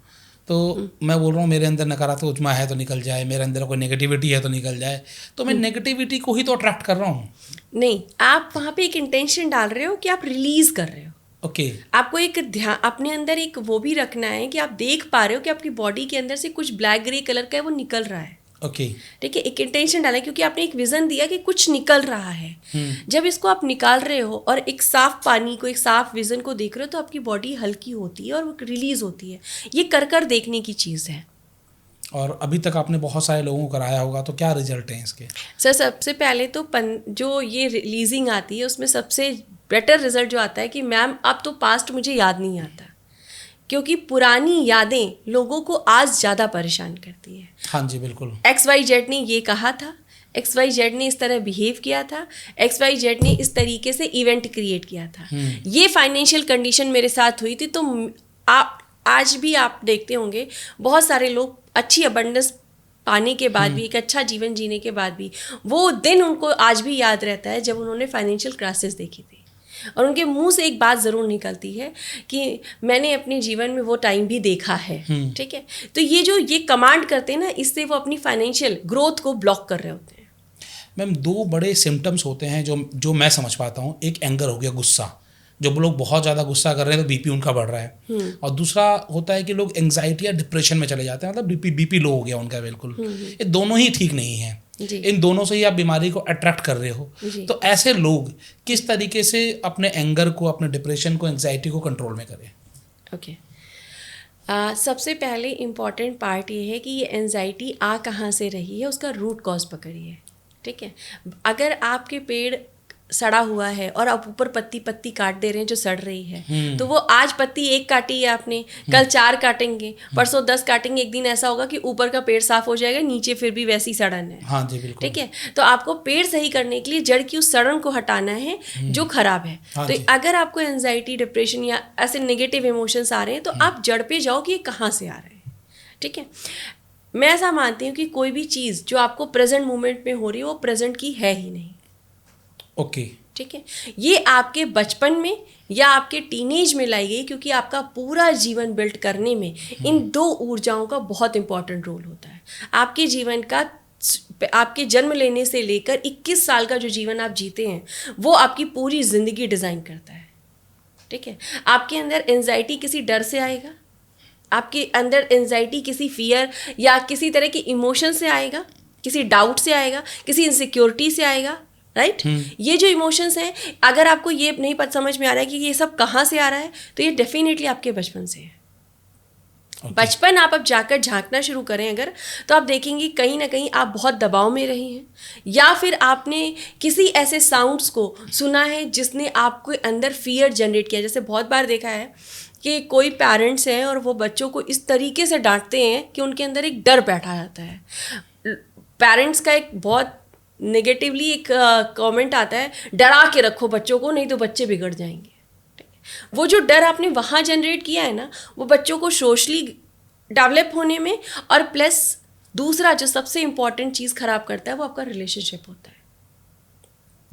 तो मैं बोल रहा हूँ मेरे अंदर नकारात्मक ऊर्जा है तो निकल जाए, मेरे अंदर कोई नेगेटिविटी है तो निकल जाए, तो मैं नेगेटिविटी को ही तो अट्रैक्ट कर रहा हूँ। नहीं, आप वहाँ पे एक इंटेंशन डाल रहे हो कि आप रिलीज़ कर रहे हो। ओके आपको एक ध्यान अपने अंदर एक वो भी रखना है कि आप देख पा रहे हो कि आपकी बॉडी के अंदर से कुछ ब्लैक ग्रे कलर का है वो निकल रहा है। ओके ठीक है, एक इंटेंशन डाला क्योंकि आपने एक विजन दिया कि कुछ निकल रहा है। जब इसको आप निकाल रहे हो और एक साफ पानी को, एक साफ विजन को देख रहे हो तो आपकी बॉडी हल्की होती है और वो रिलीज होती है। ये कर देखने की चीज़ है। और अभी तक आपने बहुत सारे लोगों को कराया होगा, तो क्या रिजल्ट हैं इसके? सर सबसे पहले तो जो ये रिलीजिंग आती है उसमें सबसे बेटर रिजल्ट जो आता है कि मैम अब तो पास्ट मुझे याद नहीं आता, क्योंकि पुरानी यादें लोगों को आज ज़्यादा परेशान करती है। हाँ जी बिल्कुल। XYZ ने ये कहा था, XYZ ने इस तरह बिहेव किया था, XYZ ने इस तरीके से इवेंट क्रिएट किया था, ये फाइनेंशियल कंडीशन मेरे साथ हुई थी। तो आप आज भी आप देखते होंगे बहुत सारे लोग अच्छी अबंडेंस पाने के बाद भी, एक अच्छा जीवन जीने के बाद भी, वो दिन उनको आज भी याद रहता है जब उन्होंने फाइनेंशियल क्राइसिस देखी थी। और उनके मुंह से एक बात ज़रूर निकलती है कि मैंने अपने जीवन में वो टाइम भी देखा है। ठीक है, तो ये कमांड करते हैं ना, इससे वो अपनी फाइनेंशियल ग्रोथ को ब्लॉक कर रहे होते हैं। मैम, दो बड़े सिम्टम्स होते हैं जो मैं समझ पाता हूँ। एक एंगर हो गया, गुस्सा, जो लोग बहुत ज़्यादा गुस्सा कर रहे हैं तो बीपी उनका बढ़ रहा है। और दूसरा होता है कि लोग एंग्जाइटी या डिप्रेशन में चले जाते हैं, मतलब बीपी लो हो गया उनका बिल्कुल। ये दोनों ही ठीक नहीं है, इन दोनों से ही आप बीमारी को अट्रैक्ट कर रहे हो। तो ऐसे लोग किस तरीके से अपने एंगर को, अपने डिप्रेशन को, एंग्जाइटी को कंट्रोल में करें? ओके, सबसे पहले इम्पॉर्टेंट पार्ट ये है कि ये एंजाइटी आ कहाँ से रही है, उसका रूट कॉज पकड़िए। ठीक है, अगर आपके पेड़ सड़ा हुआ है और आप ऊपर पत्ती पत्ती काट दे रहे हैं जो सड़ रही है, तो वो आज पत्ती एक काटी है आपने, कल 4 काटेंगे, परसों 10 काटेंगे, एक दिन ऐसा होगा कि ऊपर का पेड़ साफ हो जाएगा, नीचे फिर भी वैसी सड़न है। हाँ जी बिल्कुल। ठीक है, तो आपको पेड़ सही करने के लिए जड़ की उस सड़न को हटाना है जो खराब है। हाँ तो अगर आपको एंजाइटी, डिप्रेशन या ऐसे नेगेटिव इमोशंस आ रहे हैं तो आप जड़ पे जाओ कि ये कहाँ से आ रहे हैं। ठीक है, मैं ऐसा मानती हूँ कि कोई भी चीज़ जो आपको प्रेजेंट मोमेंट में हो रही है वो प्रेजेंट की है ही नहीं। ओके ठीक है, ये आपके बचपन में या आपके टीनेज में लाई गई, क्योंकि आपका पूरा जीवन बिल्ड करने में इन 2 ऊर्जाओं का बहुत इंपॉर्टेंट रोल होता है। आपके जीवन का, आपके जन्म लेने से लेकर 21 साल का जो जीवन आप जीते हैं वो आपकी पूरी ज़िंदगी डिज़ाइन करता है। ठीक है, आपके अंदर एंजाइटी किसी डर से आएगा, आपके अंदर एंजाइटी किसी फियर या किसी तरह के इमोशन से आएगा, किसी डाउट से आएगा, किसी इनसिक्योरिटी से आएगा। राइट, ये जो इमोशंस हैं, अगर आपको ये नहीं पता समझ में आ रहा है कि ये सब कहाँ से आ रहा है, तो ये डेफिनेटली आपके बचपन से है। बचपन आप अब जाकर झांकना शुरू करें अगर, तो आप देखेंगे कहीं ना कहीं आप बहुत दबाव में रहे हैं, या फिर आपने किसी ऐसे साउंड्स को सुना है जिसने आपके अंदर फियर जनरेट किया। जैसे बहुत बार देखा है कि कोई पेरेंट्स हैं और वो बच्चों को इस तरीके से डांटते हैं कि उनके अंदर एक डर बैठा जाता है। पेरेंट्स का एक बहुत नेगेटिवली एक कमेंट आता है, डरा के रखो बच्चों को नहीं तो बच्चे बिगड़ जाएंगे। वो जो डर आपने वहाँ जनरेट किया है ना, वो बच्चों को सोशली डेवलप होने में, और प्लस दूसरा जो सबसे इम्पॉर्टेंट चीज़ खराब करता है वो आपका रिलेशनशिप होता है।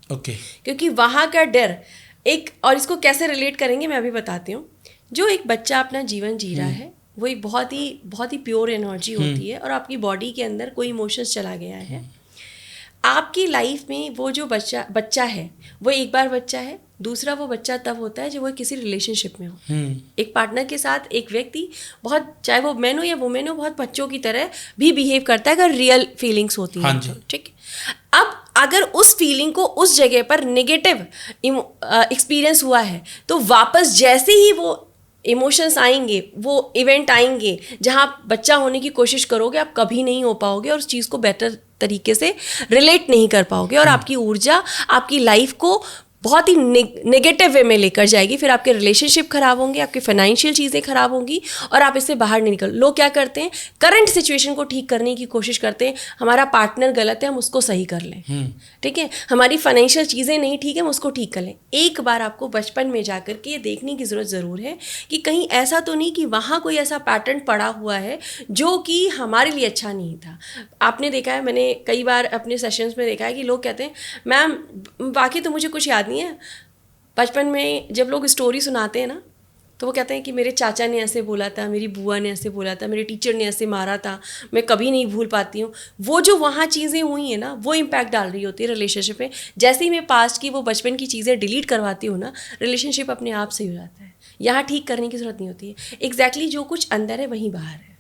ओके क्योंकि वहाँ का डर एक, और इसको कैसे रिलेट करेंगे मैं अभी बताती हूँ। जो एक बच्चा अपना जीवन जी रहा है वो एक बहुत ही प्योर एनर्जी होती है, और आपकी बॉडी के अंदर कोई इमोशंस चला गया है। आपकी लाइफ में वो जो बच्चा है वो एक बार बच्चा है, दूसरा वो बच्चा तब होता है जब वो किसी रिलेशनशिप में हो, एक पार्टनर के साथ। एक व्यक्ति बहुत, चाहे वो मैन हो या वुमेन हो, बहुत बच्चों की तरह भी बिहेव करता है अगर रियल फीलिंग्स होती हैं। हाँ, ठीक है, अब अगर उस फीलिंग को उस जगह पर नेगेटिव एक्सपीरियंस हुआ है, तो वापस जैसे ही वो इमोशंस आएंगे, वो इवेंट आएंगे जहाँ आप बच्चा होने की कोशिश करोगे, आप कभी नहीं हो पाओगे और उस चीज़ को बेटर तरीके से रिलेट नहीं कर पाओगे, और आपकी ऊर्जा आपकी लाइफ को बहुत ही नेगेटिव वे में लेकर जाएगी। फिर आपके रिलेशनशिप खराब होंगे, आपकी फाइनेंशियल चीज़ें खराब होंगी और आप इससे बाहर नहीं निकल। लोग क्या करते हैं, करंट सिचुएशन को ठीक करने की कोशिश करते हैं। हमारा पार्टनर गलत है, हम उसको सही कर लें, ठीक है, हमारी फाइनेंशियल चीज़ें नहीं ठीक है, हम उसको ठीक कर लें। एक बार आपको बचपन में जाकर के ये देखने की ज़रूरत ज़रूर है कि कहीं ऐसा तो नहीं कि वहाँ कोई ऐसा पैटर्न पड़ा हुआ है जो कि हमारे लिए अच्छा नहीं था। आपने देखा है, मैंने कई बार अपने सेशंस में देखा है कि लोग कहते हैं मैम बाकी तो मुझे कुछ याद नहीं है, बचपन में जब लोग स्टोरी सुनाते हैं ना तो वो कहते हैं कि मेरे चाचा ने ऐसे बोला था, मेरी बुआ ने ऐसे बोला था, मेरे टीचर ने ऐसे मारा था, मैं कभी नहीं भूल पाती हूँ। वो जो वहाँ चीज़ें हुई हैं ना, वो इम्पैक्ट डाल रही होती है रिलेशनशिप में। जैसे ही मैं पास्ट की वो बचपन की चीज़ें डिलीट करवाती हूँ ना, रिलेशनशिप अपने आप से हो जाता है। यहाँ ठीक करने की ज़रूरत नहीं होती है। एग्जैक्टली जो कुछ अंदर है वहीं बाहर है।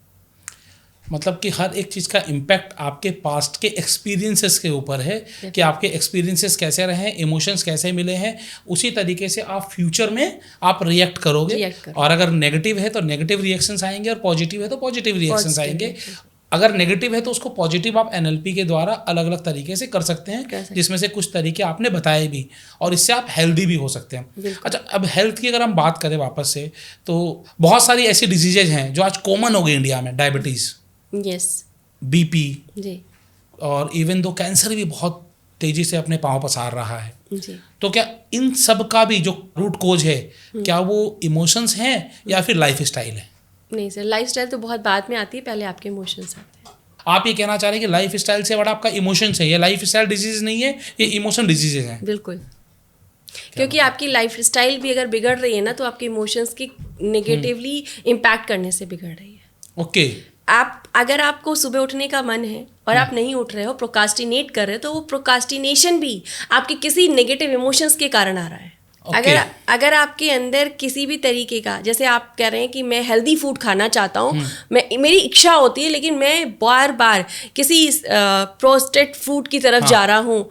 मतलब कि हर एक चीज़ का इम्पैक्ट आपके पास्ट के एक्सपीरियंसेस के ऊपर है कि आपके एक्सपीरियंसेस कैसे रहे हैं, इमोशंस कैसे मिले हैं, उसी तरीके से आप फ्यूचर में आप रिएक्ट करोगे। और अगर नेगेटिव है तो नेगेटिव रिएक्शंस आएंगे और पॉजिटिव है तो पॉजिटिव रिएक्शंस आएंगे। अगर नेगेटिव है तो उसको पॉजिटिव आप NLP के द्वारा अलग अलग तरीके से कर सकते हैं, जिसमें से कुछ तरीके आपने बताए भी, और इससे आप हेल्दी भी हो सकते हैं। अच्छा, अब हेल्थ की अगर हम बात करें वापस से, तो बहुत सारी ऐसी डिजीजेज हैं जो आज कॉमन हो गई इंडिया में। डायबिटीज़, यस, BP जी, और इवन दो कैंसर भी बहुत तेजी से अपने पांव पसार रहा है जी। तो क्या इन सब का भी जो रूट कोज है, क्या वो इमोशंस हैं या फिर लाइफ स्टाइल है? नहीं सर, लाइफ स्टाइल तो बहुत बाद में आती है, पहले आपके इमोशंस आते हैं। आप ये कहना चाह रहे हैं कि लाइफ स्टाइल से बड़ा आपका इमोशंस है? ये लाइफ स्टाइल डिजीज नहीं है, ये इमोशन डिजीजेज हैं। बिल्कुल, क्योंकि आपकी लाइफ स्टाइल भी अगर बिगड़ रही है ना, तो आपके इमोशंस की नेगेटिवली इम्पैक्ट करने से बिगड़ रही है। ओके। आप अगर आपको सुबह उठने का मन है और आप नहीं उठ रहे हो, प्रोकास्टिनेट कर रहे हो, तो वो प्रोकास्टिनेशन भी आपके किसी नेगेटिव इमोशंस के कारण आ रहा है। अगर आपके अंदर किसी भी तरीके का, जैसे आप कह रहे हैं कि मैं हेल्दी फूड खाना चाहता हूँ, मेरी इच्छा होती है, लेकिन मैं बार बार किसी प्रोसेस्ड फूड की तरफ जा रहा हूँ,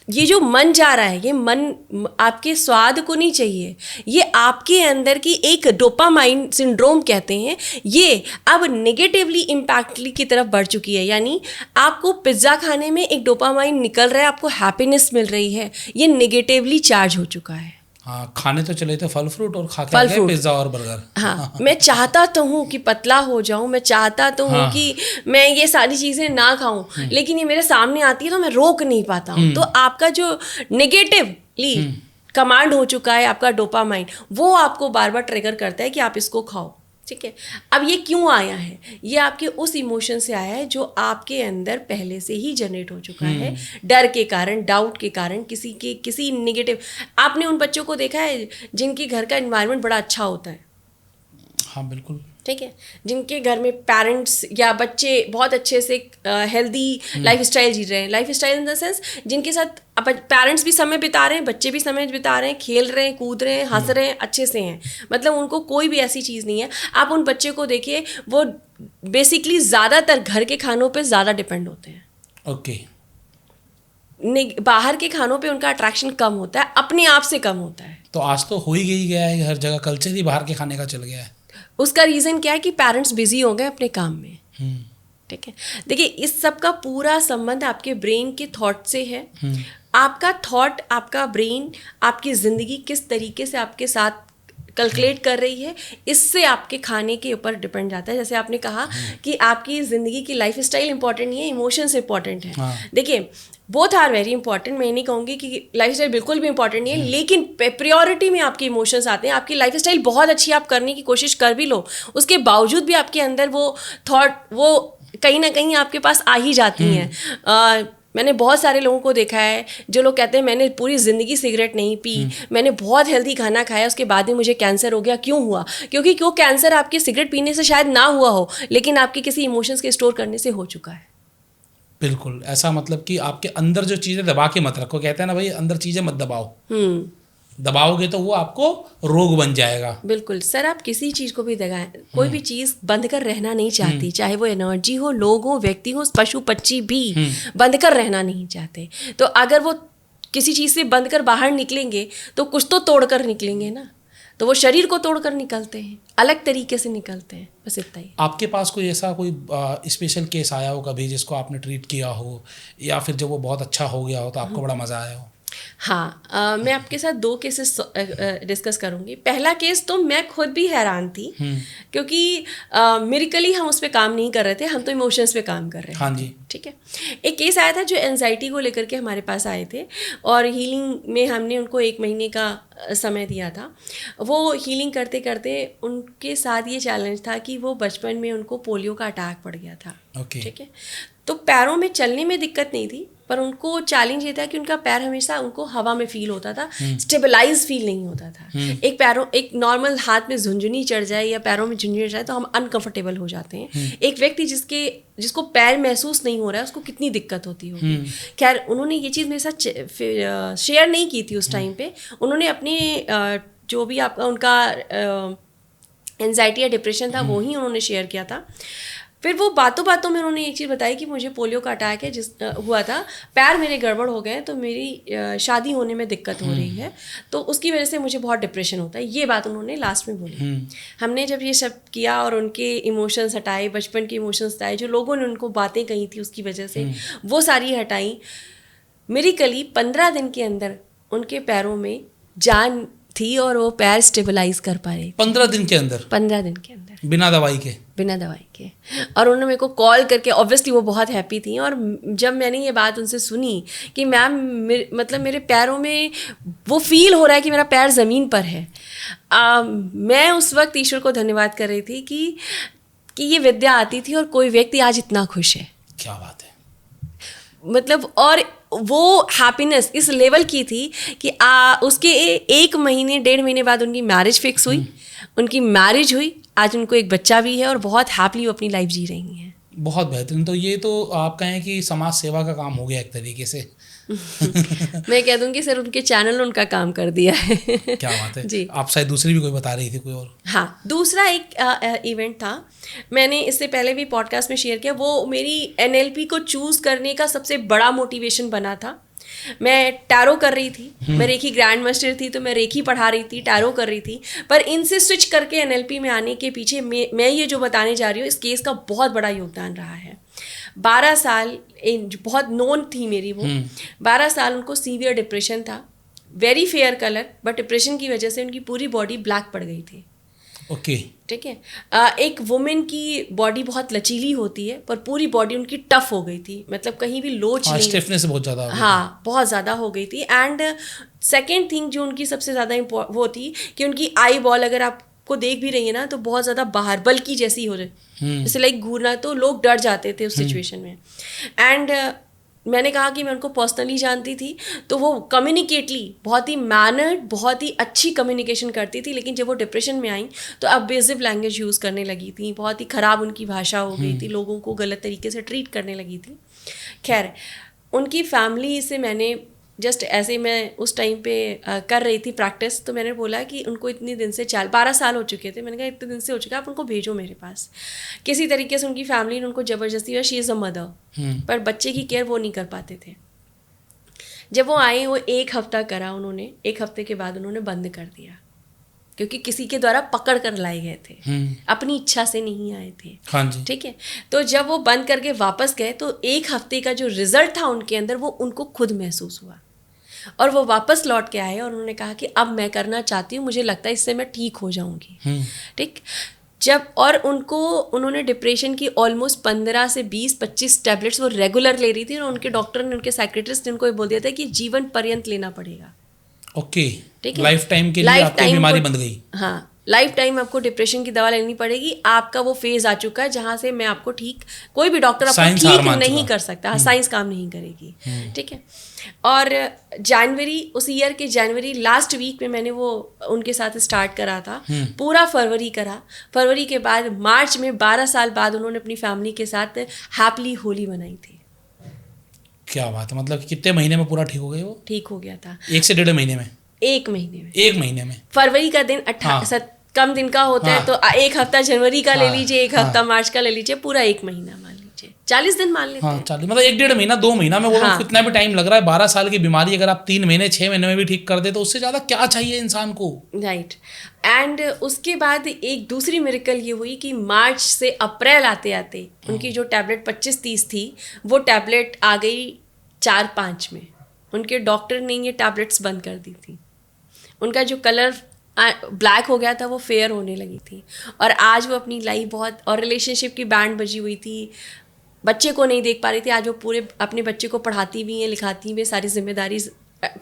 ये जो मन जा रहा है, ये मन आपके स्वाद को नहीं चाहिए, ये आपके अंदर की एक डोपामाइन सिंड्रोम कहते हैं, ये अब नेगेटिवली इम्पैक्टली की तरफ बढ़ चुकी है। यानी आपको पिज्ज़ा खाने में एक डोपामाइन निकल रहा है, आपको हैप्पीनेस मिल रही है, ये नेगेटिवली चार्ज हो चुका है। हाँ, खाने तो चले थे फल फ्रूट और खा के पिज्ज़ा और बर्गर। हाँ, मैं चाहता तो हूँ कि पतला हो जाऊँ, मैं चाहता तो हूँ कि मैं ये सारी चीज़ें ना खाऊं, लेकिन ये मेरे सामने आती है तो मैं रोक नहीं पाता हूँ। तो आपका जो नेगेटिवली कमांड हो चुका है आपका डोपामाइन, वो आपको बार बार ट्रिगर करता है कि आप इसको खाओ, ठीक है। अब ये क्यों आया है? ये आपके उस इमोशन से आया है जो आपके अंदर पहले से ही जनरेट हो चुका है, डर के कारण, डाउट के कारण, किसी नेगेटिव। आपने उन बच्चों को देखा है जिनके घर का एनवायरनमेंट बड़ा अच्छा होता है? हाँ बिल्कुल, ठीक है, जिनके घर में पेरेंट्स या बच्चे बहुत अच्छे से हेल्दी लाइफ स्टाइल जी रहे हैं। Life style in the sense जिनके साथ पेरेंट्स भी समय बिता रहे हैं, बच्चे भी समय बिता रहे हैं, खेल रहे हैं, कूद रहे हैं, हंस रहे हैं, अच्छे से हैं, मतलब उनको कोई भी ऐसी चीज़ नहीं है। आप उन बच्चे को देखिए, वो बेसिकली ज़्यादातर घर के खानों पे ज़्यादा डिपेंड होते हैं। ओके। बाहर के खानों पे उनका अट्रैक्शन कम होता है, अपने आप से कम होता है। तो आज तो हो ही गया है, हर जगह कल्चर ही बाहर के खाने का चल गया है। उसका रीज़न क्या है कि पेरेंट्स बिजी हो गए अपने काम में, ठीक है। देखिए, इस सब का पूरा संबंध आपके ब्रेन के थॉट से है। आपका थॉट, आपका ब्रेन आपकी ज़िंदगी किस तरीके से आपके साथ कैलकुलेट कर रही है, इससे आपके खाने के ऊपर डिपेंड जाता है। जैसे आपने कहा कि आपकी ज़िंदगी की लाइफ स्टाइल इंपॉर्टेंट नहीं है, इमोशंस इंपॉर्टेंट है। देखिए, बोथ आर वेरी इंपॉर्टेंट। मैं नहीं कहूँगी कि लाइफ स्टाइल बिल्कुल भी इंपॉर्टेंट नहीं है, लेकिन प्रायोरिटी में आपके इमोशंस आते हैं। आपकी लाइफ स्टाइल बहुत अच्छी आप करने की कोशिश कर भी लो, उसके बावजूद भी आपके अंदर वो थॉट, वो कहीं ना कहीं आपके पास आ ही जाती हैं। मैंने बहुत सारे लोगों को देखा है जो लोग कहते हैं मैंने पूरी ज़िंदगी सिगरेट नहीं पी, मैंने बहुत हेल्दी खाना खाया, उसके बाद में मुझे कैंसर हो गया। क्यों हुआ? क्योंकि कैंसर आपके सिगरेट पीने से शायद ना हुआ हो, लेकिन आपके किसी इमोशंस के स्टोर करने से हो चुका है। बिल्कुल ऐसा, मतलब कि आपके अंदर जो चीज़ें दबा के मत रखो। कहते हैं ना भाई, अंदर चीज़ें मत दबाओ। दबाओगे तो वो आपको रोग बन जाएगा। बिल्कुल सर, आप किसी चीज़ को भी दबाएं, कोई भी चीज़ बंद कर रहना नहीं चाहती, चाहे वो एनर्जी हो, लोग हो, व्यक्ति हो, पशु पक्षी भी बंद कर रहना नहीं चाहते। तो अगर वो किसी चीज़ से बंद कर बाहर निकलेंगे तो कुछ तो तोड़ कर निकलेंगे ना, तो वो शरीर को तोड़ कर निकलते हैं, अलग तरीके से निकलते हैं। बस इतना ही। आपके पास कोई ऐसा कोई स्पेशल केस आया हो कभी जिसको आपने ट्रीट किया हो, या फिर जब वो बहुत अच्छा हो गया हो तो आपको बड़ा मज़ा आया हो? हाँ, मैं आपके साथ 2 केसेस डिस्कस करूँगी। पहला केस तो मैं खुद भी हैरान थी, क्योंकि मिरेकली हम उस पर काम नहीं कर रहे थे, हम तो इमोशंस पे काम कर रहे थे। हाँ जी। ठीक है। एक केस आया था जो एंजाइटी को लेकर के हमारे पास आए थे, और हीलिंग में हमने उनको 1 महीने का समय दिया था। वो हीलिंग करते करते उनके साथ ये चैलेंज था कि वो बचपन में उनको पोलियो का अटैक पड़ गया था। ठीक है। तो पैरों में चलने में दिक्कत नहीं थी, पर उनको चैलेंज ये था कि उनका पैर हमेशा उनको हवा में फील होता था, स्टेबलाइज फील नहीं होता था। एक नॉर्मल हाथ में झुंझुनी चढ़ जाए या पैरों में झुंझुनी चढ़ जाए तो हम अनकंफर्टेबल हो जाते हैं। एक व्यक्ति जिसको पैर महसूस नहीं हो रहा है, उसको कितनी दिक्कत होती होगी। खैर, उन्होंने ये चीज़ मेरे साथ शेयर नहीं की थी उस टाइम पे। उन्होंने अपने जो भी आपका उनका एंजाइटी या डिप्रेशन था वो ही उन्होंने शेयर किया था। फिर वो बातों बातों में उन्होंने एक चीज़ बताई कि मुझे पोलियो का अटैक है, हुआ था, पैर मेरे गड़बड़ हो गए, तो मेरी शादी होने में दिक्कत हो रही है, तो उसकी वजह से मुझे बहुत डिप्रेशन होता है। ये बात उन्होंने लास्ट में बोली। हमने जब ये सब किया और उनके इमोशंस हटाए, बचपन के इमोशंस हटाए, जो लोगों ने उनको बातें कही थी उसकी वजह से, वो सारी हटाई। मिरेकली 15 दिन के अंदर उनके पैरों में जान थी और वो पैर स्टेबलाइज कर पा रहे। 15 दिन के अंदर? 15 दिन के अंदर, बिना दवाई के? बिना दवाई के। और उन्होंने मेरे को कॉल करके, ऑब्वियसली वो बहुत हैप्पी थी, और जब मैंने ये बात उनसे सुनी कि मैम मतलब मेरे पैरों में वो फील हो रहा है कि मेरा पैर ज़मीन पर है, मैं उस वक्त ईश्वर को धन्यवाद कर रही थी कि ये विद्या आती थी और कोई व्यक्ति आज इतना खुश है। क्या बात है। मतलब, और वो हैप्पीनेस इस लेवल की थी कि उसके 1 महीने 1.5 महीने बाद उनकी मैरिज फिक्स हुई, उनकी मैरिज हुई, आज उनको एक बच्चा भी है और बहुत हैप्पीली वो अपनी लाइफ जी रही हैं। बहुत बेहतरीन। तो ये तो आप कहें कि समाज सेवा का काम हो गया एक तरीके से। मैं कह दूंगी सर, उनके चैनल ने उनका काम कर दिया है। क्या बात है जी। आप शायद दूसरी भी कोई बता रही थी, कोई और? हाँ, दूसरा एक इवेंट था, मैंने इससे पहले भी पॉडकास्ट में शेयर किया। वो मेरी NLP को चूज़ करने का सबसे बड़ा मोटिवेशन बना था। मैं टैरो कर रही थी, मैं रेखी ग्रैंड मास्टर थी, तो मैं रेखी पढ़ा रही थी, टैरो कर रही थी, पर इनसे स्विच करके NLP में आने के पीछे मैं ये जो बताने जा रही हूँ, इस केस का बहुत बड़ा योगदान रहा है। 12 साल बहुत नोन थी मेरी वो। 12 साल उनको सीवियर डिप्रेशन था, very fair colour, but depression की वजह से उनकी पूरी बॉडी ब्लैक पड़ गई थी। ओके। ठीक है। एक वुमेन की बॉडी बहुत लचीली होती है, पर पूरी बॉडी उनकी टफ हो गई थी, मतलब कहीं भी लोच नहीं, स्टिफनेस बहुत ज़्यादा, हाँ बहुत ज़्यादा हो गई थी। एंड सेकेंड थिंग जो उनकी सबसे ज़्यादा वो थी कि उनकी आई बॉल, अगर आपको देख भी रही है ना, तो बहुत ज़्यादा बाहर बल्कि जैसी हो रही, जैसे लाइक घूरना, तो लोग डर जाते थे उस सिचुएशन में। एंड मैंने कहा कि मैं उनको पर्सनली जानती थी, तो वो कम्युनिकेटली बहुत ही मैनर्ड, बहुत ही अच्छी कम्युनिकेशन करती थी, लेकिन जब वो डिप्रेशन में आई तो अब्यूजिव लैंग्वेज यूज़ करने लगी थी, बहुत ही ख़राब उनकी भाषा हो गई थी, लोगों को गलत तरीके से ट्रीट करने लगी थी। खैर, उनकी फैमिली से मैंने जस्ट ऐसे मैं उस टाइम पे कर रही थी प्रैक्टिस, तो मैंने बोला कि उनको इतने दिन से 12 साल हो चुके थे, मैंने कहा इतने दिन से हो चुका है, आप उनको भेजो मेरे पास। किसी तरीके से उनकी फैमिली ने उनको ज़बरदस्ती, शी इज़ अ मदर, पर बच्चे की केयर वो नहीं कर पाते थे। जब वो आए, वो 1 हफ्ता करा उन्होंने, 1 हफ्ते के बाद उन्होंने बंद कर दिया, क्योंकि किसी के द्वारा पकड़ कर लाए गए थे, अपनी इच्छा से नहीं आए थे। हाँ जी। ठीक है। तो जब वो बंद करके वापस गए, तो 1 हफ्ते का जो रिजल्ट था उनके अंदर, वो उनको खुद महसूस हुआ, और वो वापस लौट के आए और उन्होंने कहा कि अब मैं करना चाहती हूँ, मुझे लगता है इससे मैं ठीक हो जाऊँगी। ठीक। जब और उन्होंने डिप्रेशन की ऑलमोस्ट 15 से 20-25 टैबलेट्स वो रेगुलर ले रही थी, और उनके डॉक्टर ने, उनके साइकेट्रिस्ट ने उनको ये बोल दिया था कि जीवन पर्यंत लेना पड़ेगा। ओके। ठीक है। लाइफ टाइम के लिए आपकी बीमारी बंद गई। हाँ, लाइफ टाइम आपको डिप्रेशन की दवा लेनी पड़ेगी, आपका वो फेज आ चुका है जहाँ से मैं आपको ठीक, कोई भी डॉक्टर आपको ठीक नहीं कर सकता, साइंस काम नहीं करेगी। ठीक है। और जनवरी, उस ईयर के जनवरी लास्ट वीक में मैंने वो उनके साथ स्टार्ट करा था, पूरा फरवरी करा। फरवरी के बाद मार्च में 12 साल बाद उन्होंने अपनी फैमिली के साथ हैप्पली होली मनाई थी। क्या बात है। मतलब कितने महीने में पूरा ठीक हो गए वो? ठीक हो गया था 1 से 1.5 महीने में। 1 महीने में। 1 महीने में। फरवरी का दिन कम दिन का होता है, तो 1 हफ्ता जनवरी का ले लीजिए, 1 हफ्ता मार्च का ले लीजिए, पूरा 1 महीना मान लीजिए, 40 दिन मान लेते हैं। 40, मतलब 1-1.5 महीना, 2 महीना में बोलो, कितना भी टाइम लग रहा है। 12 साल की बीमारी अगर आप 3 महीने 6 महीने में भी ठीक कर दे, तो उससे ज़्यादा क्या चाहिए इंसान को। राइट। एंड उसके बाद एक दूसरी मिरेकल ये हुई कि मार्च से अप्रैल आते आते उनकी जो टैबलेट 25-30 थी, वो टैबलेट आ गई 4-5 में। उनके डॉक्टर ने ये टैबलेट्स बंद कर दी थी, उनका जो कलर ब्लैक हो गया था वो फेयर होने लगी थी, और आज वो अपनी लाइफ बहुत, और रिलेशनशिप की बैंड बजी हुई थी, बच्चे को नहीं देख पा रही थी, आज वो पूरे अपने बच्चे को पढ़ाती भी हैं, लिखाती भी, सारी जिम्मेदारी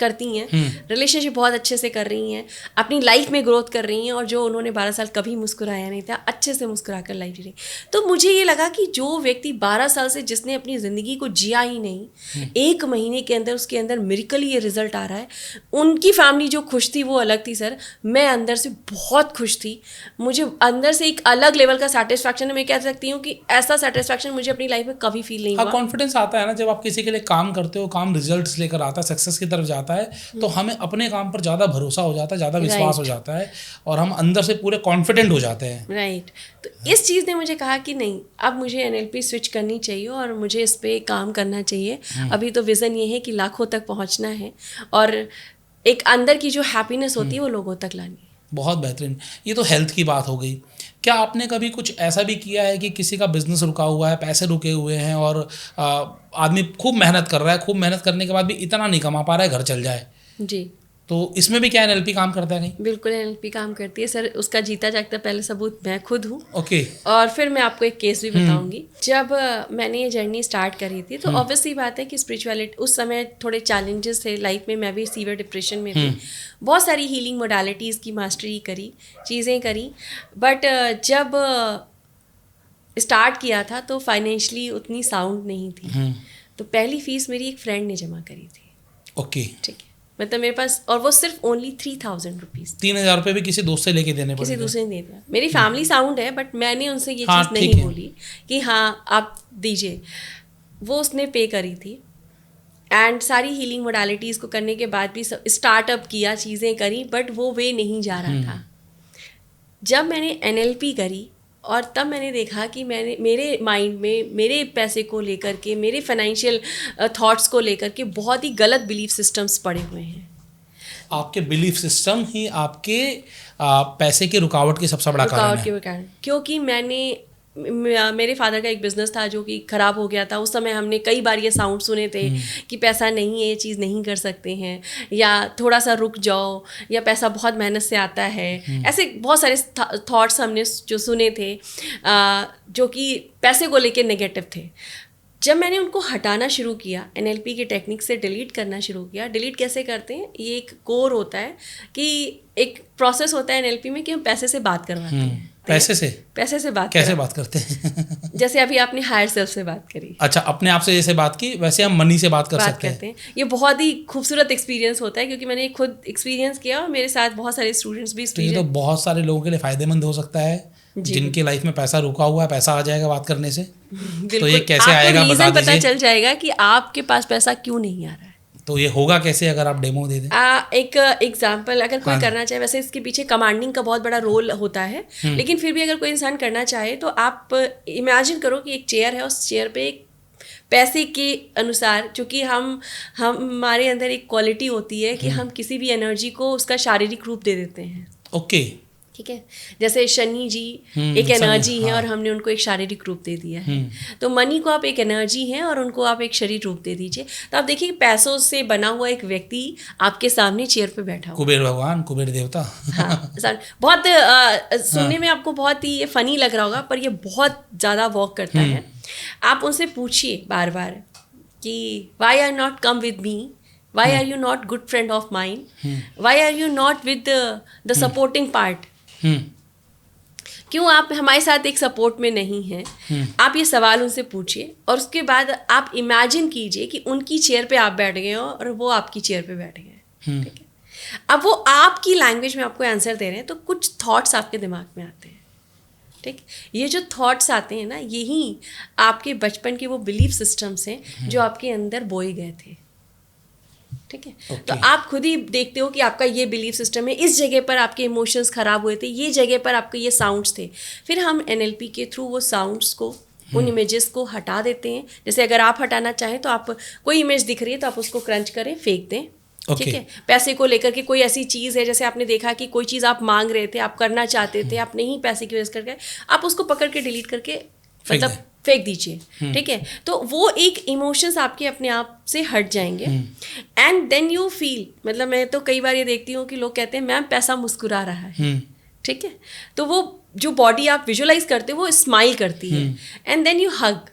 करती हैं, रिलेशनशिप बहुत अच्छे से कर रही हैं, अपनी लाइफ में ग्रोथ कर रही हैं, और जो उन्होंने 12 साल कभी मुस्कुराया नहीं था, अच्छे से मुस्कुरा कर लाइफ जी रही। तो मुझे ये लगा कि जो व्यक्ति 12 साल से जिसने अपनी ज़िंदगी को जिया ही नहीं, 1 महीने के अंदर उसके अंदर मिरेकली ये रिजल्ट आ रहा है। उनकी फैमिली जो खुश थी वो अलग थी सर, मैं अंदर से बहुत खुश थी, मुझे अंदर से एक अलग लेवल का सेटिस्फैक्शन है। मैं कह सकती हूँ कि ऐसा सेटिस्फैक्शन मुझे अपनी लाइफ में कभी फील नहीं हुआ। कॉन्फिडेंस आता है ना जब आप किसी के लिए काम करते हो, काम रिजल्ट्स लेकर आता है, सक्सेस की तरफ जाता है, तो हमें अपने काम पर ज़्यादा भरोसा हो जाता है, ज़्यादा विश्वास हो जाता है, और हम अंदर से पूरे कॉन्फिडेंट हो जाते हैं। राइट। तो इस चीज़ ने मुझे कहा कि नहीं, अब मुझे NLP स्विच करनी चाहिए और मुझे इस पे काम करना चाहिए। अभी तो विज़न ये है कि लाखों तक पहुंचना है, और एक अंदर की जो हैप्पीनेस होती है वो लोगों तक लानी है। बहुत बेहतरीन। ये तो हेल्थ की बात हो गई। क्या आपने कभी कुछ ऐसा भी किया है कि किसी का बिजनेस रुका हुआ है, पैसे रुके हुए हैं, और आदमी खूब मेहनत कर रहा है, खूब मेहनत करने के बाद भी इतना नहीं कमा पा रहा है, घर चल जाए? जी, तो इसमें भी क्या NLP काम करता है? नहीं, बिल्कुल NLP काम करती है सर। उसका जीता जागता पहले सबूत मैं खुद हूँ। ओके। और फिर मैं आपको एक केस भी बताऊंगी। जब मैंने ये जर्नी स्टार्ट करी थी तो ऑब्वियसली बात है कि स्पिरिचुअलिटी, उस समय थोड़े चैलेंजेस थे लाइफ में, मैं भी सीवियर डिप्रेशन में थी, बहुत सारी हीलिंग मोडालिटीज़ की मास्टरी करी, चीज़ें करी, बट जब स्टार्ट किया था तो फाइनेंशियली उतनी साउंड नहीं थी। तो पहली फीस मेरी एक फ्रेंड ने जमा करी थी। ओके, ठीक है, मतलब मेरे पास, और वो सिर्फ ओनली 3000 रुपीज़। 3000 रुपये भी किसी दोस्त से लेके देने पड़े? किसी दूसरे ने दे दिया। मेरी फैमिली साउंड है, बट मैंने उनसे ये हाँ, चीज़ नहीं बोली कि हाँ आप दीजिए। वो उसने पे करी थी, एंड सारी हीलिंग मोडालिटीज़ को करने के बाद भी स्टार्टअप किया, चीज़ें करी, बट वो वे नहीं जा रहा था। जब मैंने NLP करी और तब मैंने देखा कि मैंने मेरे माइंड में मेरे पैसे को लेकर के, मेरे फाइनेंशियल थॉट्स को लेकर के बहुत ही गलत बिलीफ सिस्टम्स पड़े हुए हैं। आपके बिलीफ सिस्टम ही आपके पैसे की रुकावट की सबसे बड़ा कारण है। क्योंकि मेरे फादर का एक बिजनेस था जो कि ख़राब हो गया था। उस समय हमने कई बार ये साउंड सुने थे कि पैसा नहीं है, ये चीज़ नहीं कर सकते हैं, या थोड़ा सा रुक जाओ, या पैसा बहुत मेहनत से आता है। ऐसे बहुत सारे थॉट्स हमने जो सुने थे जो कि पैसे को लेके नेगेटिव थे। जब मैंने उनको हटाना शुरू किया, NLP के टेक्निक से डिलीट करना शुरू किया। डिलीट कैसे करते हैं? ये एक कोर होता है कि एक प्रोसेस होता है NLP में कि हम पैसे से बात करवाते हैं। पैसे से बात कैसे बात करते हैं? जैसे अभी आपने हायर सेल्फ से बात करी। अच्छा, अपने आप से जैसे बात की, वैसे हम मनी से बात कर सकते हैं। ये बहुत ही खूबसूरत एक्सपीरियंस होता है, क्योंकि मैंने खुद एक्सपीरियंस किया और मेरे साथ बहुत सारे स्टूडेंट्स भी। तो ये तो बहुत सारे लोगों के लिए फायदेमंद हो सकता है जिनकी लाइफ में पैसा रुका हुआ है, पैसा आ जाएगा बात करने से। तो ये कैसे आएगा बता दीजिए। पता चल जाएगा कि आपके पास पैसा क्यों नहीं आ रहा है। तो ये होगा कैसे, अगर आप डेमो दे दें? एक एग्जाम्पल अगर कोई करना चाहे, वैसे इसके पीछे कमांडिंग का बहुत बड़ा रोल होता है, लेकिन फिर भी अगर कोई इंसान करना चाहे तो आप इमेजिन करो कि एक चेयर है, उस चेयर पे एक पैसे के अनुसार, चूँकि हमारे अंदर एक क्वालिटी होती है कि हम किसी भी एनर्जी को उसका शारीरिक रूप दे देते हैं। ओके, ठीक है, जैसे शनि जी एक एनर्जी है और हमने उनको एक शारीरिक रूप दे दिया है। तो मनी को आप एक एनर्जी हैं और उनको आप एक शरीर रूप दे दीजिए, तो आप देखिए पैसों से बना हुआ एक व्यक्ति आपके सामने चेयर पे बैठा हुआ। कुबेर भगवान, कुबेर देवता। हाँ, बहुत सुनने में आपको बहुत ही फनी लग रहा होगा, पर ये बहुत ज़्यादा वर्क करता है। आप उनसे पूछिए बार बार कि why are not come with me, why are you not good friend of mine, why are you not with the supporting part. क्यों आप हमारे साथ एक सपोर्ट में नहीं हैं? आप ये सवाल उनसे पूछिए और उसके बाद आप इमेजिन कीजिए कि उनकी चेयर पे आप बैठ गए हो और वो आपकी चेयर पे बैठ गए। ठीक है, अब वो आपकी लैंग्वेज में आपको आंसर दे रहे हैं, तो कुछ थॉट्स आपके दिमाग में आते हैं। ठीक, ये जो थॉट्स आते हैं ना, यही आपके बचपन के वो बिलीफ सिस्टम्स हैं जो आपके अंदर बोए गए थे। ठीक है, तो आप खुद ही देखते हो कि आपका ये बिलीफ सिस्टम है, इस जगह पर आपके इमोशंस खराब हुए थे, ये जगह पर आपके ये साउंड्स थे। फिर हम NLP के थ्रू वो साउंड्स को, उन इमेजेस को हटा देते हैं। जैसे अगर आप हटाना चाहें तो आप, कोई इमेज दिख रही है तो आप उसको क्रंच करें, फेंक दें। ठीक है, पैसे को लेकर के कोई ऐसी चीज़ है, जैसे आपने देखा कि कोई चीज़ आप मांग रहे थे, आप करना चाहते थे, आप नहीं पैसे की वजह करके, आप उसको पकड़ के डिलीट करके मतलब फेंक दीजिए, ठीक है। तो वो एक इमोशंस आपके अपने आप से हट जाएंगे एंड देन यू फील, मतलब मैं तो कई बार ये देखती हूँ कि लोग कहते हैं मैम पैसा मुस्कुरा रहा है, ठीक है। तो वो जो बॉडी आप विजुअलाइज करते हो वो स्माइल करती है एंड देन यू हग।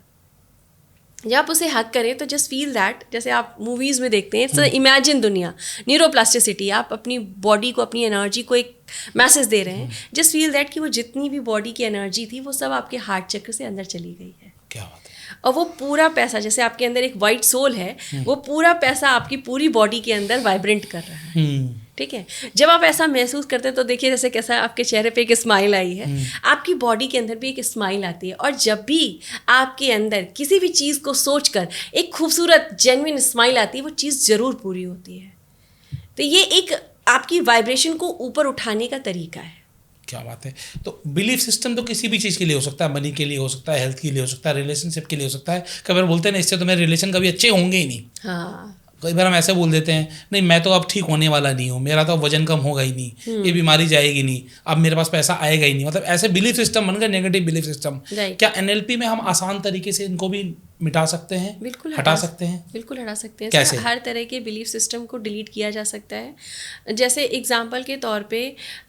जब आप उसे हक करें तो जस्ट फील दैट, जैसे आप मूवीज़ में देखते हैं, इट्स इमेजिन दुनिया, न्यूरोप्लास्टिसिटी, आप अपनी बॉडी को, अपनी एनर्जी को एक मैसेज दे रहे हैं। जस्ट फील दैट कि वो जितनी भी बॉडी की एनर्जी थी वो सब आपके हार्ट चक्र से अंदर चली गई है। क्या बात है। और वो पूरा पैसा, जैसे आपके अंदर एक वाइट सोल है, वो पूरा पैसा आपकी पूरी बॉडी के अंदर वाइब्रेंट कर रहा है, ठीक है। जब आप ऐसा महसूस करते हैं तो देखिए जैसे कैसा आपके चेहरे पे एक स्माइल आई है, आपकी बॉडी के अंदर भी एक स्माइल आती है। और जब भी आपके अंदर किसी भी चीज़ को सोचकर एक खूबसूरत जेन्युइन स्माइल आती है, वो चीज़ ज़रूर पूरी होती है। तो ये एक आपकी वाइब्रेशन को ऊपर उठाने का तरीका है। क्या बात है। तो बिलीफ सिस्टम तो किसी भी चीज़ के लिए हो सकता है, मनी के लिए हो सकता है, हेल्थ के लिए हो सकता है, रिलेशनशिप के लिए हो सकता है। कई बार बोलते हैं ना, इससे तो मेरे रिलेशन कभी अच्छे होंगे ही नहीं। हाँ, कई बार हम ऐसे बोल देते हैं, नहीं मैं तो अब ठीक होने वाला नहीं हूँ, मेरा तो वजन कम होगा ही नहीं, ये बीमारी जाएगी नहीं, अब मेरे पास पैसा आएगा ही नहीं। मतलब ऐसे बिलीफ सिस्टम बन गए, नेगेटिव बिलीफ सिस्टम। क्या एनएलपी में हम आसान तरीके से इनको भी मिटा सकते हैं? बिल्कुल हटा सकते हैं। बिल्कुल हटा सकते हैं। कैसे? हर तरह के बिलीफ सिस्टम को डिलीट किया जा सकता है। जैसे एग्जांपल के तौर पे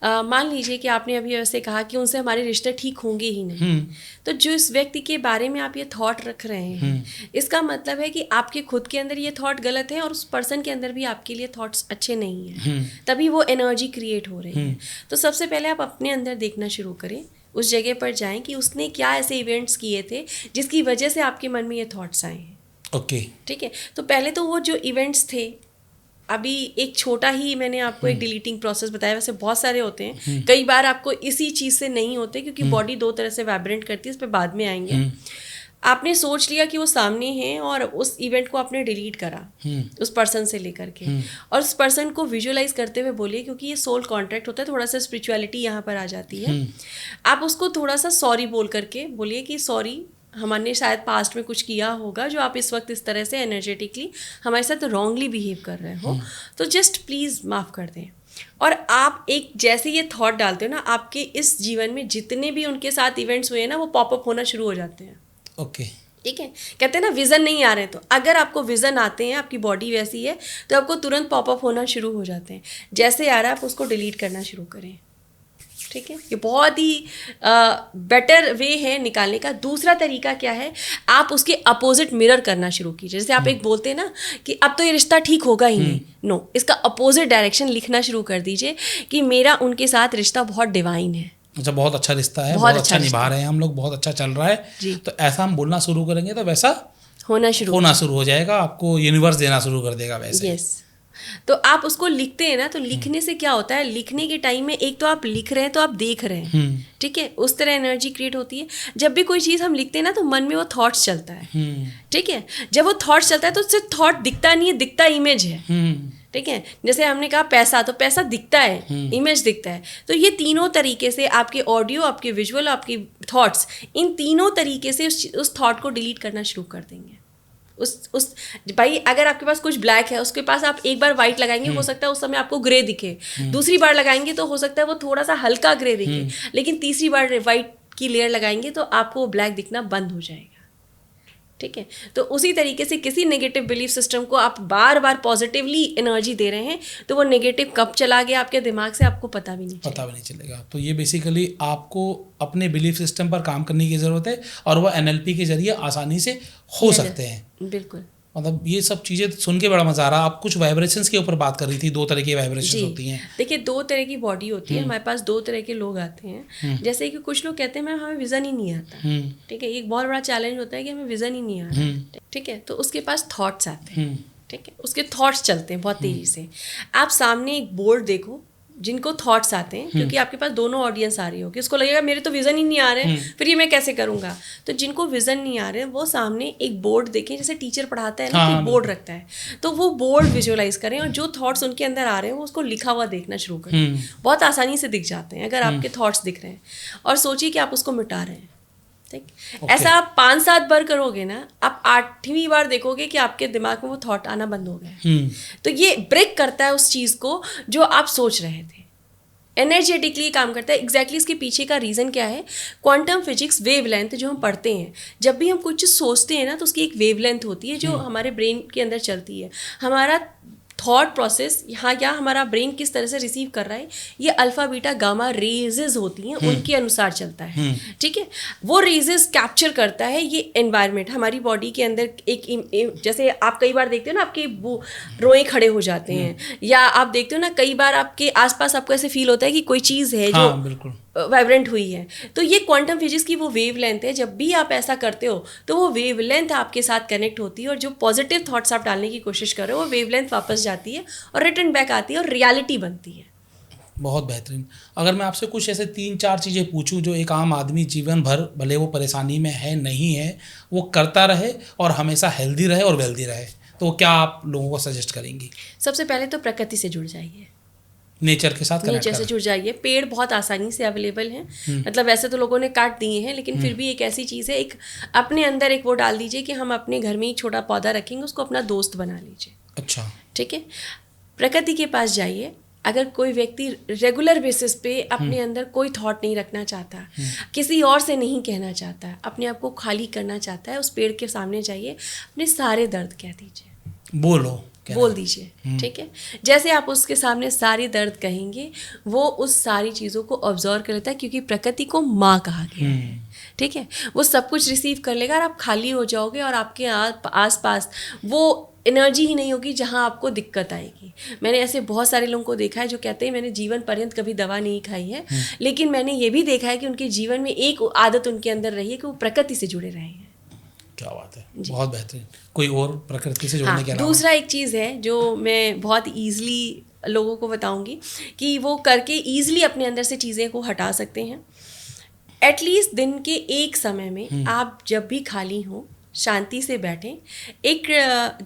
मान लीजिए कि आपने अभी वैसे कहा कि उनसे हमारे रिश्ते ठीक होंगे ही नहीं, तो जो इस व्यक्ति के बारे में आप ये थॉट रख रहे हैं, इसका मतलब है कि आपके खुद के अंदर ये थॉट गलत है और उस पर्सन के अंदर भी आपके लिए थॉट्स अच्छे नहीं हैं, तभी वो एनर्जी क्रिएट हो रही है। तो सबसे पहले आप अपने अंदर देखना शुरू करें, उस जगह पर जाएं कि उसने क्या ऐसे इवेंट्स किए थे जिसकी वजह से आपके मन में ये थॉट्स आए हैं। ओके, ठीक है। तो पहले तो वो जो इवेंट्स थे, अभी एक छोटा ही मैंने आपको एक डिलीटिंग प्रोसेस बताया, वैसे बहुत सारे होते हैं। कई बार आपको इसी चीज़ से नहीं होते क्योंकि बॉडी दो तरह से वाइब्रेंट करती है, इस पर बाद में आएंगे। आपने सोच लिया कि वो सामने हैं और उस इवेंट को आपने डिलीट करा उस पर्सन से लेकर के, और उस पर्सन को विजुअलाइज करते हुए बोलिए, क्योंकि ये सोल कॉन्ट्रैक्ट होता है, थोड़ा सा स्पिरिचुअलिटी यहाँ पर आ जाती है। आप उसको थोड़ा सा सॉरी बोल करके बोलिए कि सॉरी, हमने शायद पास्ट में कुछ किया होगा जो आप इस वक्त इस तरह से एनर्जेटिकली हमारे साथ रॉन्गली बिहेव कर रहे हो, तो जस्ट प्लीज़ माफ़ कर दें। और आप एक जैसे ये थॉट डालते हो ना, आपके इस जीवन में जितने भी उनके साथ इवेंट्स हुए हैं ना, वो पॉपअप होना शुरू हो जाते हैं। ओके, ठीक है। कहते हैं ना विज़न नहीं आ रहे हैं, तो अगर आपको विज़न आते हैं, आपकी बॉडी वैसी है, तो आपको तुरंत पॉपअप होना शुरू हो जाते हैं। जैसे आ रहा है आप उसको डिलीट करना शुरू करें, ठीक है। ये बहुत ही बेटर वे है निकालने का। दूसरा तरीका क्या है, आप उसके अपोजिट मिरर करना शुरू कीजिए। जैसे आप एक बोलते हैं ना कि अब तो ये रिश्ता ठीक होगा ही नहीं, नो, इसका अपोजिट डायरेक्शन लिखना शुरू कर दीजिए कि मेरा उनके साथ रिश्ता बहुत डिवाइन है। अच्छा, बहुत अच्छा रिश्ता है, बहुत अच्छा निभा रहे हैं हम लोग, बहुत अच्छा चल रहा है। तो ऐसा हम बोलना शुरू करेंगे तो वैसा होना शुरू हो जाएगा, आपको यूनिवर्स देना शुरू कर देगा वैसे। यस। तो आप उसको लिखते हैं ना, तो लिखने से क्या होता है, लिखने के टाइम में एक तो आप लिख रहे हैं तो आप देख रहे हैं, ठीक है, उस तरह एनर्जी क्रिएट होती है। जब भी कोई चीज़ हम लिखते हैं ना, तो मन में वो थॉट्स चलता है, ठीक है। जब वो थॉट्स चलता है तो सिर्फ थॉट दिखता नहीं है, दिखता इमेज है, ठीक है। जैसे हमने कहा पैसा, तो पैसा दिखता है, इमेज दिखता है। तो ये तीनों तरीके से आपके ऑडियो, आपके विजुअल, आपके थॉट्स, इन तीनों तरीके से उस थॉट को डिलीट करना शुरू कर देंगे। उस भाई, अगर आपके पास कुछ ब्लैक है, उसके पास आप एक बार वाइट लगाएंगे, हो सकता है उस समय आपको ग्रे दिखे, दूसरी बार लगाएंगे तो हो सकता है वो थोड़ा सा हल्का ग्रे दिखे, लेकिन तीसरी बार वाइट की लेयर लगाएंगे तो आपको वो ब्लैक दिखना बंद हो जाएगा, ठीक है। तो उसी तरीके से किसी नेगेटिव बिलीफ सिस्टम को आप बार बार पॉजिटिवली एनर्जी दे रहे हैं, तो वो नेगेटिव कब चला गया आपके दिमाग से, आपको पता भी नहीं चलेगा। तो ये बेसिकली आपको अपने बिलीफ सिस्टम पर काम करने की ज़रूरत है, और वो एनएलपी के जरिए आसानी से हो सकते हैं। बिल्कुल। मतलब ये सब चीज़ें सुन के बड़ा मज़ा आ रहा। आप कुछ वाइब्रेशंस के ऊपर बात कर रही थी, 2 तरह की वाइब्रेशंस होती हैं। देखिए, 2 तरह की बॉडी होती है, हमारे पास 2 तरह के लोग आते हैं। जैसे कि कुछ लोग कहते हैं मैम हमें विज़न ही नहीं आता, ठीक है। एक बहुत बड़ा चैलेंज होता है कि हमें विज़न ही नहीं आता, ठीक है। तो उसके पास थॉट्स आते हैं, ठीक है, उसके थॉट्स चलते हैं बहुत तेज़ी से। आप सामने एक बोर्ड देखो, जिनको थॉट्स आते हैं, क्योंकि आपके पास दोनों ऑडियंस आ रही होगी, उसको लगेगा मेरे तो विज़न ही नहीं आ रहे हैं, फिर ये मैं कैसे करूँगा। तो जिनको विज़न नहीं आ रहे हैं, वो सामने एक बोर्ड देखें, जैसे टीचर पढ़ाता है ना, एक बोर्ड रखता है, तो वो बोर्ड विजुअलाइज करें और जो थॉट्स उनके अंदर आ रहे हैं वो उसको लिखा हुआ देखना शुरू करें। बहुत आसानी से दिख जाते हैं अगर आपके थॉट्स दिख रहे हैं, और सोचिए कि आप उसको मिटा रहे हैं, ठीक। ऐसा आप 5-7 बार करोगे ना, आप 8वीं बार देखोगे कि आपके दिमाग में वो थॉट आना बंद हो गया। तो ये ब्रेक करता है उस चीज़ को जो आप सोच रहे थे, एनर्जेटिकली काम करता है। एग्जैक्टली इसके पीछे का रीज़न क्या है? क्वांटम फिजिक्स वेवलेंथ जो हम पढ़ते हैं, जब भी हम कुछ सोचते हैं ना तो उसकी एक वेवलेंथ होती है जो हमारे ब्रेन के अंदर चलती है। हमारा थॉट प्रोसेस यहाँ क्या हमारा ब्रेन किस तरह से रिसीव कर रहा है, ये अल्फा बीटा गामा रेजेस होती हैं, उनके अनुसार चलता है। ठीक है, वो रेजेस कैप्चर करता है ये एनवायरनमेंट हमारी बॉडी के अंदर। जैसे आप कई बार देखते हो ना आपके वो रोए खड़े हो जाते हैं, या आप देखते हो ना कई बार आपके आसपास आपको ऐसे फील होता है कि कोई चीज़ है जो बिल्कुल वाइब्रेंट हुई है। तो ये क्वांटम फिजिक्स की वो वेवलेंथ है। जब भी आप ऐसा करते हो तो वो वेवलेंथ आपके साथ कनेक्ट होती है, और जो पॉजिटिव थॉट्स आप डालने की कोशिश कर रहे हो वो वेवलेंथ वापस जाती है और रिटर्न बैक आती है और रियलिटी बनती है। बहुत बेहतरीन। अगर मैं आपसे कुछ ऐसे 3-4 चीज़ें पूछूं जो एक आम आदमी जीवन भर, भले वो परेशानी में है नहीं है, वो करता रहे और हमेशा हेल्दी रहे और वेल्दी रहे, तो क्या आप लोगों को सजेस्ट करेंगी? सबसे पहले तो प्रकृति से जुड़ जाइए, नेचर के साथ नेचर से जुड़ जाइए। पेड़ बहुत आसानी से अवेलेबल हैं, मतलब वैसे तो लोगों ने काट दिए हैं, लेकिन फिर भी एक ऐसी चीज़ है, एक अपने अंदर एक वो डाल दीजिए कि हम अपने घर में ही छोटा पौधा रखेंगे, उसको अपना दोस्त बना लीजिए। अच्छा, ठीक है, प्रकृति के पास जाइए। अगर कोई व्यक्ति रेगुलर बेसिस पे अपने अंदर कोई थॉट नहीं रखना चाहता, किसी और से नहीं कहना चाहता, अपने आप को खाली करना चाहता है, उस पेड़ के सामने जाइए, अपने सारे दर्द कह दीजिए, बोल दीजिए। ठीक है, जैसे आप उसके सामने सारी दर्द कहेंगे वो उस सारी चीज़ों को ऑब्जर्व कर लेता है, क्योंकि प्रकृति को माँ कहा गया है। ठीक है, वो सब कुछ रिसीव कर लेगा और आप खाली हो जाओगे, और आपके आस पास वो एनर्जी ही नहीं होगी जहाँ आपको दिक्कत आएगी। मैंने ऐसे बहुत सारे लोगों को देखा है जो कहते हैं मैंने जीवन पर्यंत कभी दवा नहीं खाई है, लेकिन मैंने ये भी देखा है कि उनके जीवन में एक आदत उनके अंदर रही है कि वो प्रकृति से जुड़े रहे हैं। क्या बात है, बहुत बेहतरीन। कोई और प्रकृति से जुड़ने के अलावा? दूसरा एक चीज़ है जो मैं बहुत ईजिली लोगों को बताऊंगी कि वो करके ईजिली अपने अंदर से चीज़ें को हटा सकते हैं। एटलीस्ट दिन के एक समय में आप जब भी खाली हो शांति से बैठें। एक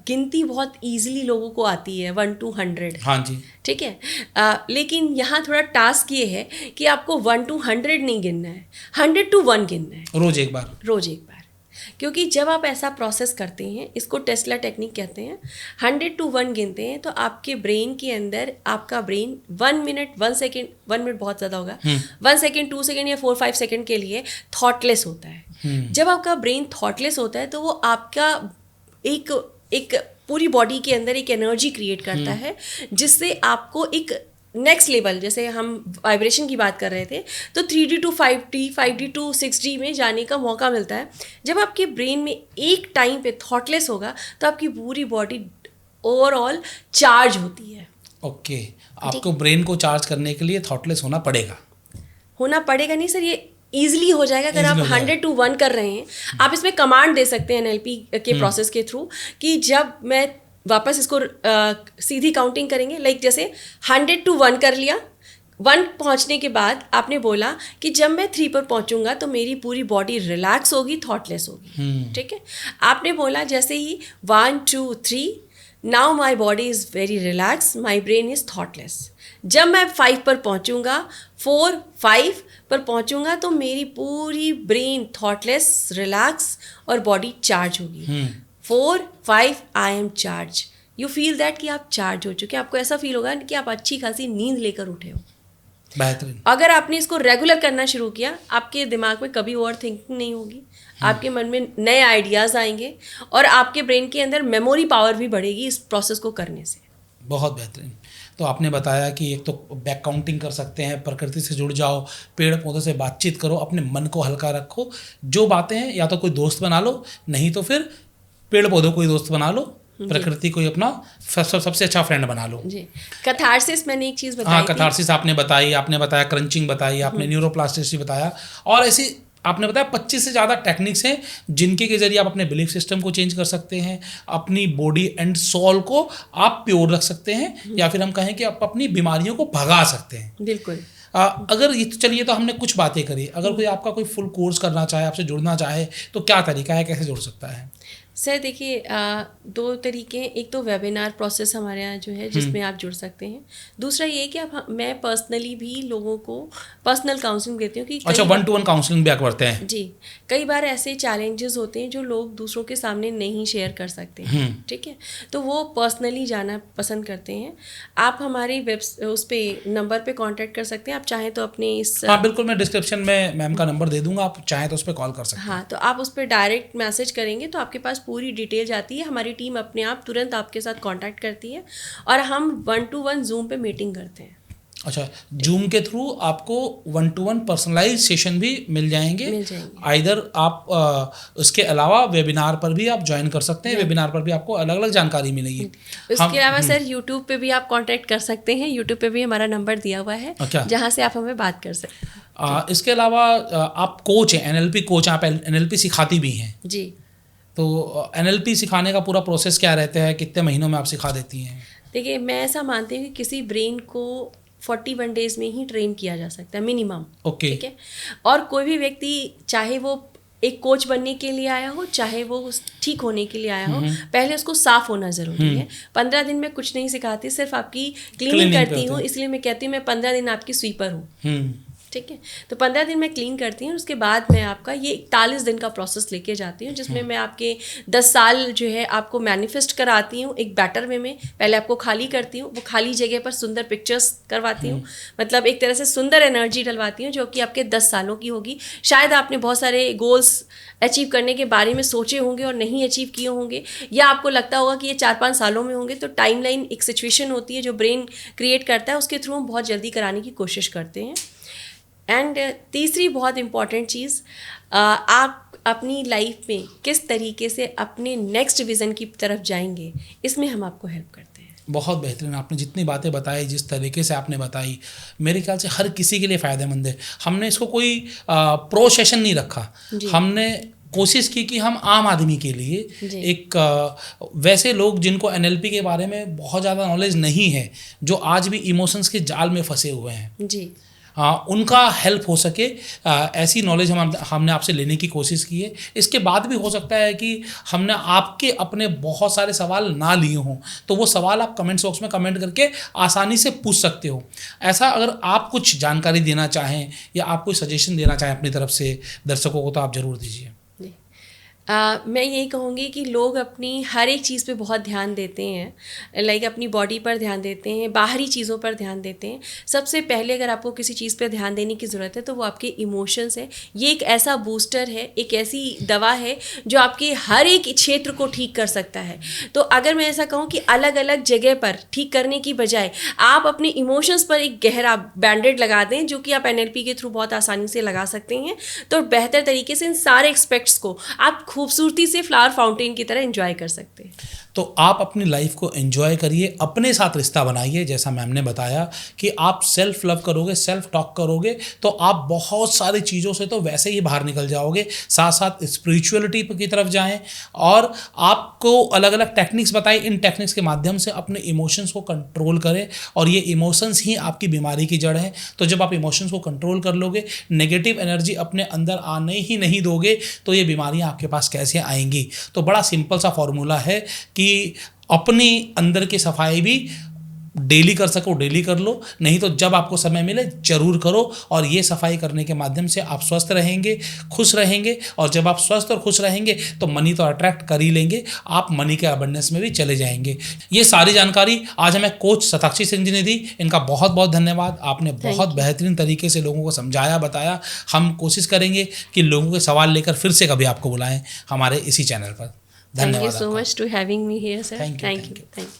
गिनती बहुत ईजिली लोगों को आती है 1 to 100। हाँ जी, ठीक है, लेकिन यहाँ थोड़ा टास्क ये है कि आपको 1 to 100 नहीं गिनना है, 100 to 1 गिनना है, रोज एक बार। क्योंकि जब आप ऐसा प्रोसेस करते हैं, इसको टेस्ला टेक्निक कहते हैं, 100 to 1 गिनते हैं, तो आपके ब्रेन के अंदर आपका ब्रेन 1 मिनट 1 सेकेंड, 1 मिनट बहुत ज़्यादा होगा, 1 सेकेंड 2 सेकेंड या 4-5 सेकेंड के लिए थॉटलेस होता है। जब आपका ब्रेन थॉटलेस होता है तो वो आपका एक पूरी बॉडी के अंदर एक एनर्जी क्रिएट करता है, जिससे आपको एक नेक्स्ट लेवल, जैसे हम वाइब्रेशन की बात कर रहे थे, तो 3D to 5D, 5D to 6D में जाने का मौका मिलता है। जब आपके ब्रेन में एक टाइम पे थॉटलेस होगा तो आपकी पूरी बॉडी ओवरऑल चार्ज होती है। ओके, आपको ब्रेन को चार्ज करने के लिए थॉटलेस होना पड़ेगा नहीं सर, ये ईजिली हो जाएगा अगर आप 100 to 1 कर रहे हैं। आप इसमें कमांड दे सकते हैं NLP के प्रोसेस के थ्रू कि जब मैं वापस इसको सीधी काउंटिंग करेंगे, लाइक जैसे 100 to 1 कर लिया, 1 पहुंचने के बाद आपने बोला कि जब मैं 3 पर पहुंचूंगा तो मेरी पूरी बॉडी रिलैक्स होगी, थॉटलेस होगी। ठीक है, आपने बोला जैसे ही 1 2 3 now my body is very relax, my brain is thoughtless. जब मैं 5 पर पहुंचूंगा, 4 5 पर पहुंचूंगा तो मेरी पूरी ब्रेन थॉटलेस, रिलैक्स और बॉडी चार्ज होगी। 4 5 I am charge. You feel that कि आप चार्ज हो चुके हैं। आपको ऐसा फील होगा कि आप अच्छी खासी नींद लेकर उठे हो। बेहतरीन। अगर आपने इसको रेगुलर करना शुरू किया, आपके दिमाग में कभी ओवर थिंकिंग नहीं होगी, आपके मन में नए आइडियाज़ आएंगे और आपके ब्रेन के अंदर मेमोरी पावर भी बढ़ेगी इस प्रोसेस को करने से। बहुत बेहतरीन। तो आपने बताया कि एक तो बैक काउंटिंग कर सकते हैं, प्रकृति से जुड़ जाओ, पेड़ पौधों से बातचीत करो, अपने मन को हल्का रखो, जो बातें हैं या तो कोई दोस्त बना लो, नहीं तो फिर पेड़ पौधों को ही दोस्त बना लो, प्रकृति को ही अपना सबसे अच्छा फ्रेंड बना लो। जी, कैथारसिस मैंने एक चीज़ बताई। हाँ, कैथारसिस आपने बताया क्रंचिंग बताई आपने, न्यूरोप्लास्टिसिटी बताया, और ऐसी आपने बताया 25 से ज़्यादा टेक्निक्स हैं जिनके के जरिए आप अपने बिलीफ सिस्टम को चेंज कर सकते हैं, अपनी बॉडी एंड सोल को आप प्योर रख सकते हैं, या फिर हम कहें कि आप अपनी बीमारियों को भगा सकते हैं। बिल्कुल। अगर ये चलिए, तो हमने कुछ बातें करी, अगर कोई आपका कोई फुल कोर्स करना चाहे, आपसे जुड़ना चाहे, तो क्या तरीका है, कैसे जुड़ सकता है? सर देखिए, दो तरीके हैं। एक तो वेबिनार प्रोसेस हमारे यहाँ जो है जिसमें आप जुड़ सकते हैं। दूसरा ये कि मैं पर्सनली भी लोगों को पर्सनल काउंसलिंग देती हूँ कि अच्छा, 1-to-1 काउंसलिंग भी आप करते हैं? जी, कई बार ऐसे चैलेंजेस होते हैं जो लोग दूसरों के सामने नहीं शेयर कर सकते हैं, ठीक है, तो वो पर्सनली जाना पसंद करते हैं। आप हमारी उस पे नंबर पे कांटेक्ट कर सकते हैं। आप चाहें तो अपने इस हाँ बिल्कुल, मैं डिस्क्रिप्शन में मैम का नंबर दे दूंगा, आप चाहें तो उस पर कॉल कर सकते हैं। हाँ, तो आप उस पर डायरेक्ट मैसेज करेंगे तो आपके पास पूरी डिटेल जाती है। हमारी टीम अपने आप तुरंत आपके साथ कांटेक्ट करती है और हम 1-to-1 जूम पे मीटिंग करते हैं। अच्छा, जूम के थ्रू आपको 1-to-1 पर्सनलाइज सेशन भी मिल जाएंगे। आइदर आप उसके अलावा वेबिनार पर भी आप ज्वाइन कर सकते हैं। वेबिनार पर भी आपको अलग अलग जानकारी मिलेगी। उसके अलावा सर यूट्यूब पे भी आप कांटेक्ट कर सकते हैं। यूट्यूब पे भी हमारा नंबर दिया हुआ है जहाँ से आप हमें बात कर सकते हैं। इसके अलावा आप कोच हैं, NLP कोच, आप NLP सिखाती भी हैं जी। तो NLP सिखाने का पूरा प्रोसेस क्या रहता है, कितने महीनों में आप सिखा देती हैं? देखिए, मैं ऐसा मानती हूँ कि किसी ब्रेन को 41 डेज में ही ट्रेन किया जा सकता है मिनिमम। ओके, ठीक है। और कोई भी व्यक्ति, चाहे वो एक कोच बनने के लिए आया हो, चाहे वो ठीक होने के लिए आया हो, पहले उसको साफ होना ज़रूरी है। 15 दिन में कुछ नहीं सिखाती, सिर्फ आपकी क्लीनिंग करती हूँ। इसलिए मैं कहती हूँ मैं 15 दिन आपकी स्वीपर हूँ, ठीक है। तो 15 दिन मैं क्लीन करती हूँ, उसके बाद मैं आपका ये 41 दिन का प्रोसेस लेके जाती हूँ जिसमें मैं आपके 10 साल जो है आपको मैनिफेस्ट कराती हूँ एक बेटर वे में। पहले आपको खाली करती हूँ, वो खाली जगह पर सुंदर पिक्चर्स करवाती हूँ, मतलब एक तरह से सुंदर एनर्जी डलवाती हूँ जो कि आपके 10 सालों की होगी। शायद आपने बहुत सारे गोल्स अचीव करने के बारे में सोचे होंगे और नहीं अचीव किए होंगे, या आपको लगता होगा कि ये 4-5 सालों में होंगे। तो टाइमलाइन एक सिचुएशन होती है जो ब्रेन क्रिएट करता है, उसके थ्रू हम बहुत जल्दी कराने की कोशिश करते हैं। एंड तीसरी बहुत इम्पॉर्टेंट चीज़, आप अपनी लाइफ में किस तरीके से अपने नेक्स्ट विज़न की तरफ जाएंगे, इसमें हम आपको हेल्प करते हैं। बहुत बेहतरीन, आपने जितनी बातें बताई, जिस तरीके से आपने बताई, मेरे ख्याल से हर किसी के लिए फ़ायदेमंद है। हमने इसको कोई प्रो सेशन नहीं रखा, हमने कोशिश की कि हम आम आदमी के लिए एक वैसे लोग जिनको NLP के बारे में बहुत ज़्यादा नॉलेज नहीं है, जो आज भी इमोशंस के जाल में फंसे हुए हैं जी, उनका हेल्प हो सके, ऐसी नॉलेज हमने आपसे लेने की कोशिश की है। इसके बाद भी हो सकता है कि हमने आपके अपने बहुत सारे सवाल ना लिए हों, तो वो सवाल आप कमेंट्स बॉक्स में कमेंट करके आसानी से पूछ सकते हो। ऐसा अगर आप कुछ जानकारी देना चाहें या आप कोई सजेशन देना चाहें अपनी तरफ से दर्शकों को, तो आप ज़रूर दीजिए। मैं यही कहूँगी कि लोग अपनी हर एक चीज़ पे बहुत ध्यान देते हैं, लाइक अपनी बॉडी पर ध्यान देते हैं, बाहरी चीज़ों पर ध्यान देते हैं। सबसे पहले अगर आपको किसी चीज़ पे ध्यान देने की ज़रूरत है तो वो आपके इमोशंस है। ये एक ऐसा बूस्टर है, एक ऐसी दवा है जो आपके हर एक क्षेत्र को ठीक कर सकता है। तो अगर मैं ऐसा कहूँ कि अलग अलग जगह पर ठीक करने की बजाय आप अपने इमोशंस पर एक गहरा बैंडेड लगा दें, जो कि आप NLP के थ्रू बहुत आसानी से लगा सकते हैं, तो बेहतर तरीके से इन सारे एक्सपेक्ट्स को आप खूबसूरती से फ्लावर फाउंटेन की तरह एंजॉय कर सकते हैं। तो आप अपनी लाइफ को एंजॉय करिए, अपने साथ रिश्ता बनाइए। जैसा मैम ने बताया कि आप सेल्फ लव करोगे, सेल्फ टॉक करोगे, तो आप बहुत सारी चीज़ों से तो वैसे ही बाहर निकल जाओगे। साथ साथ स्पिरिचुअलिटी की तरफ जाएं और आपको अलग अलग टेक्निक्स बताई, इन टेक्निक्स के माध्यम से अपने इमोशंस को कंट्रोल करें, और ये इमोशंस ही आपकी बीमारी की जड़ है। तो जब आप इमोशंस को कंट्रोल कर लोगे, नेगेटिव एनर्जी अपने अंदर आने ही नहीं दोगे, तो ये बीमारियाँ आपके पास कैसे आएंगी। तो बड़ा सिंपल सा फॉर्मूला है कि अपनी अंदर की सफाई भी डेली कर सको डेली कर लो, नहीं तो जब आपको समय मिले जरूर करो। और ये सफाई करने के माध्यम से आप स्वस्थ रहेंगे, खुश रहेंगे, और जब आप स्वस्थ और खुश रहेंगे तो मनी तो अट्रैक्ट कर ही लेंगे, आप मनी के अबंडेंस में भी चले जाएंगे। ये सारी जानकारी आज हमें कोच शताक्षी सिंह जी ने दी, इनका बहुत बहुत धन्यवाद। आपने बहुत बेहतरीन तरीके से लोगों को समझाया, बताया। हम कोशिश करेंगे कि लोगों के सवाल लेकर फिर से कभी आपको बुलाएं हमारे इसी चैनल पर। धन्यवाद। Thank you so much to having me here, sir. Thank you.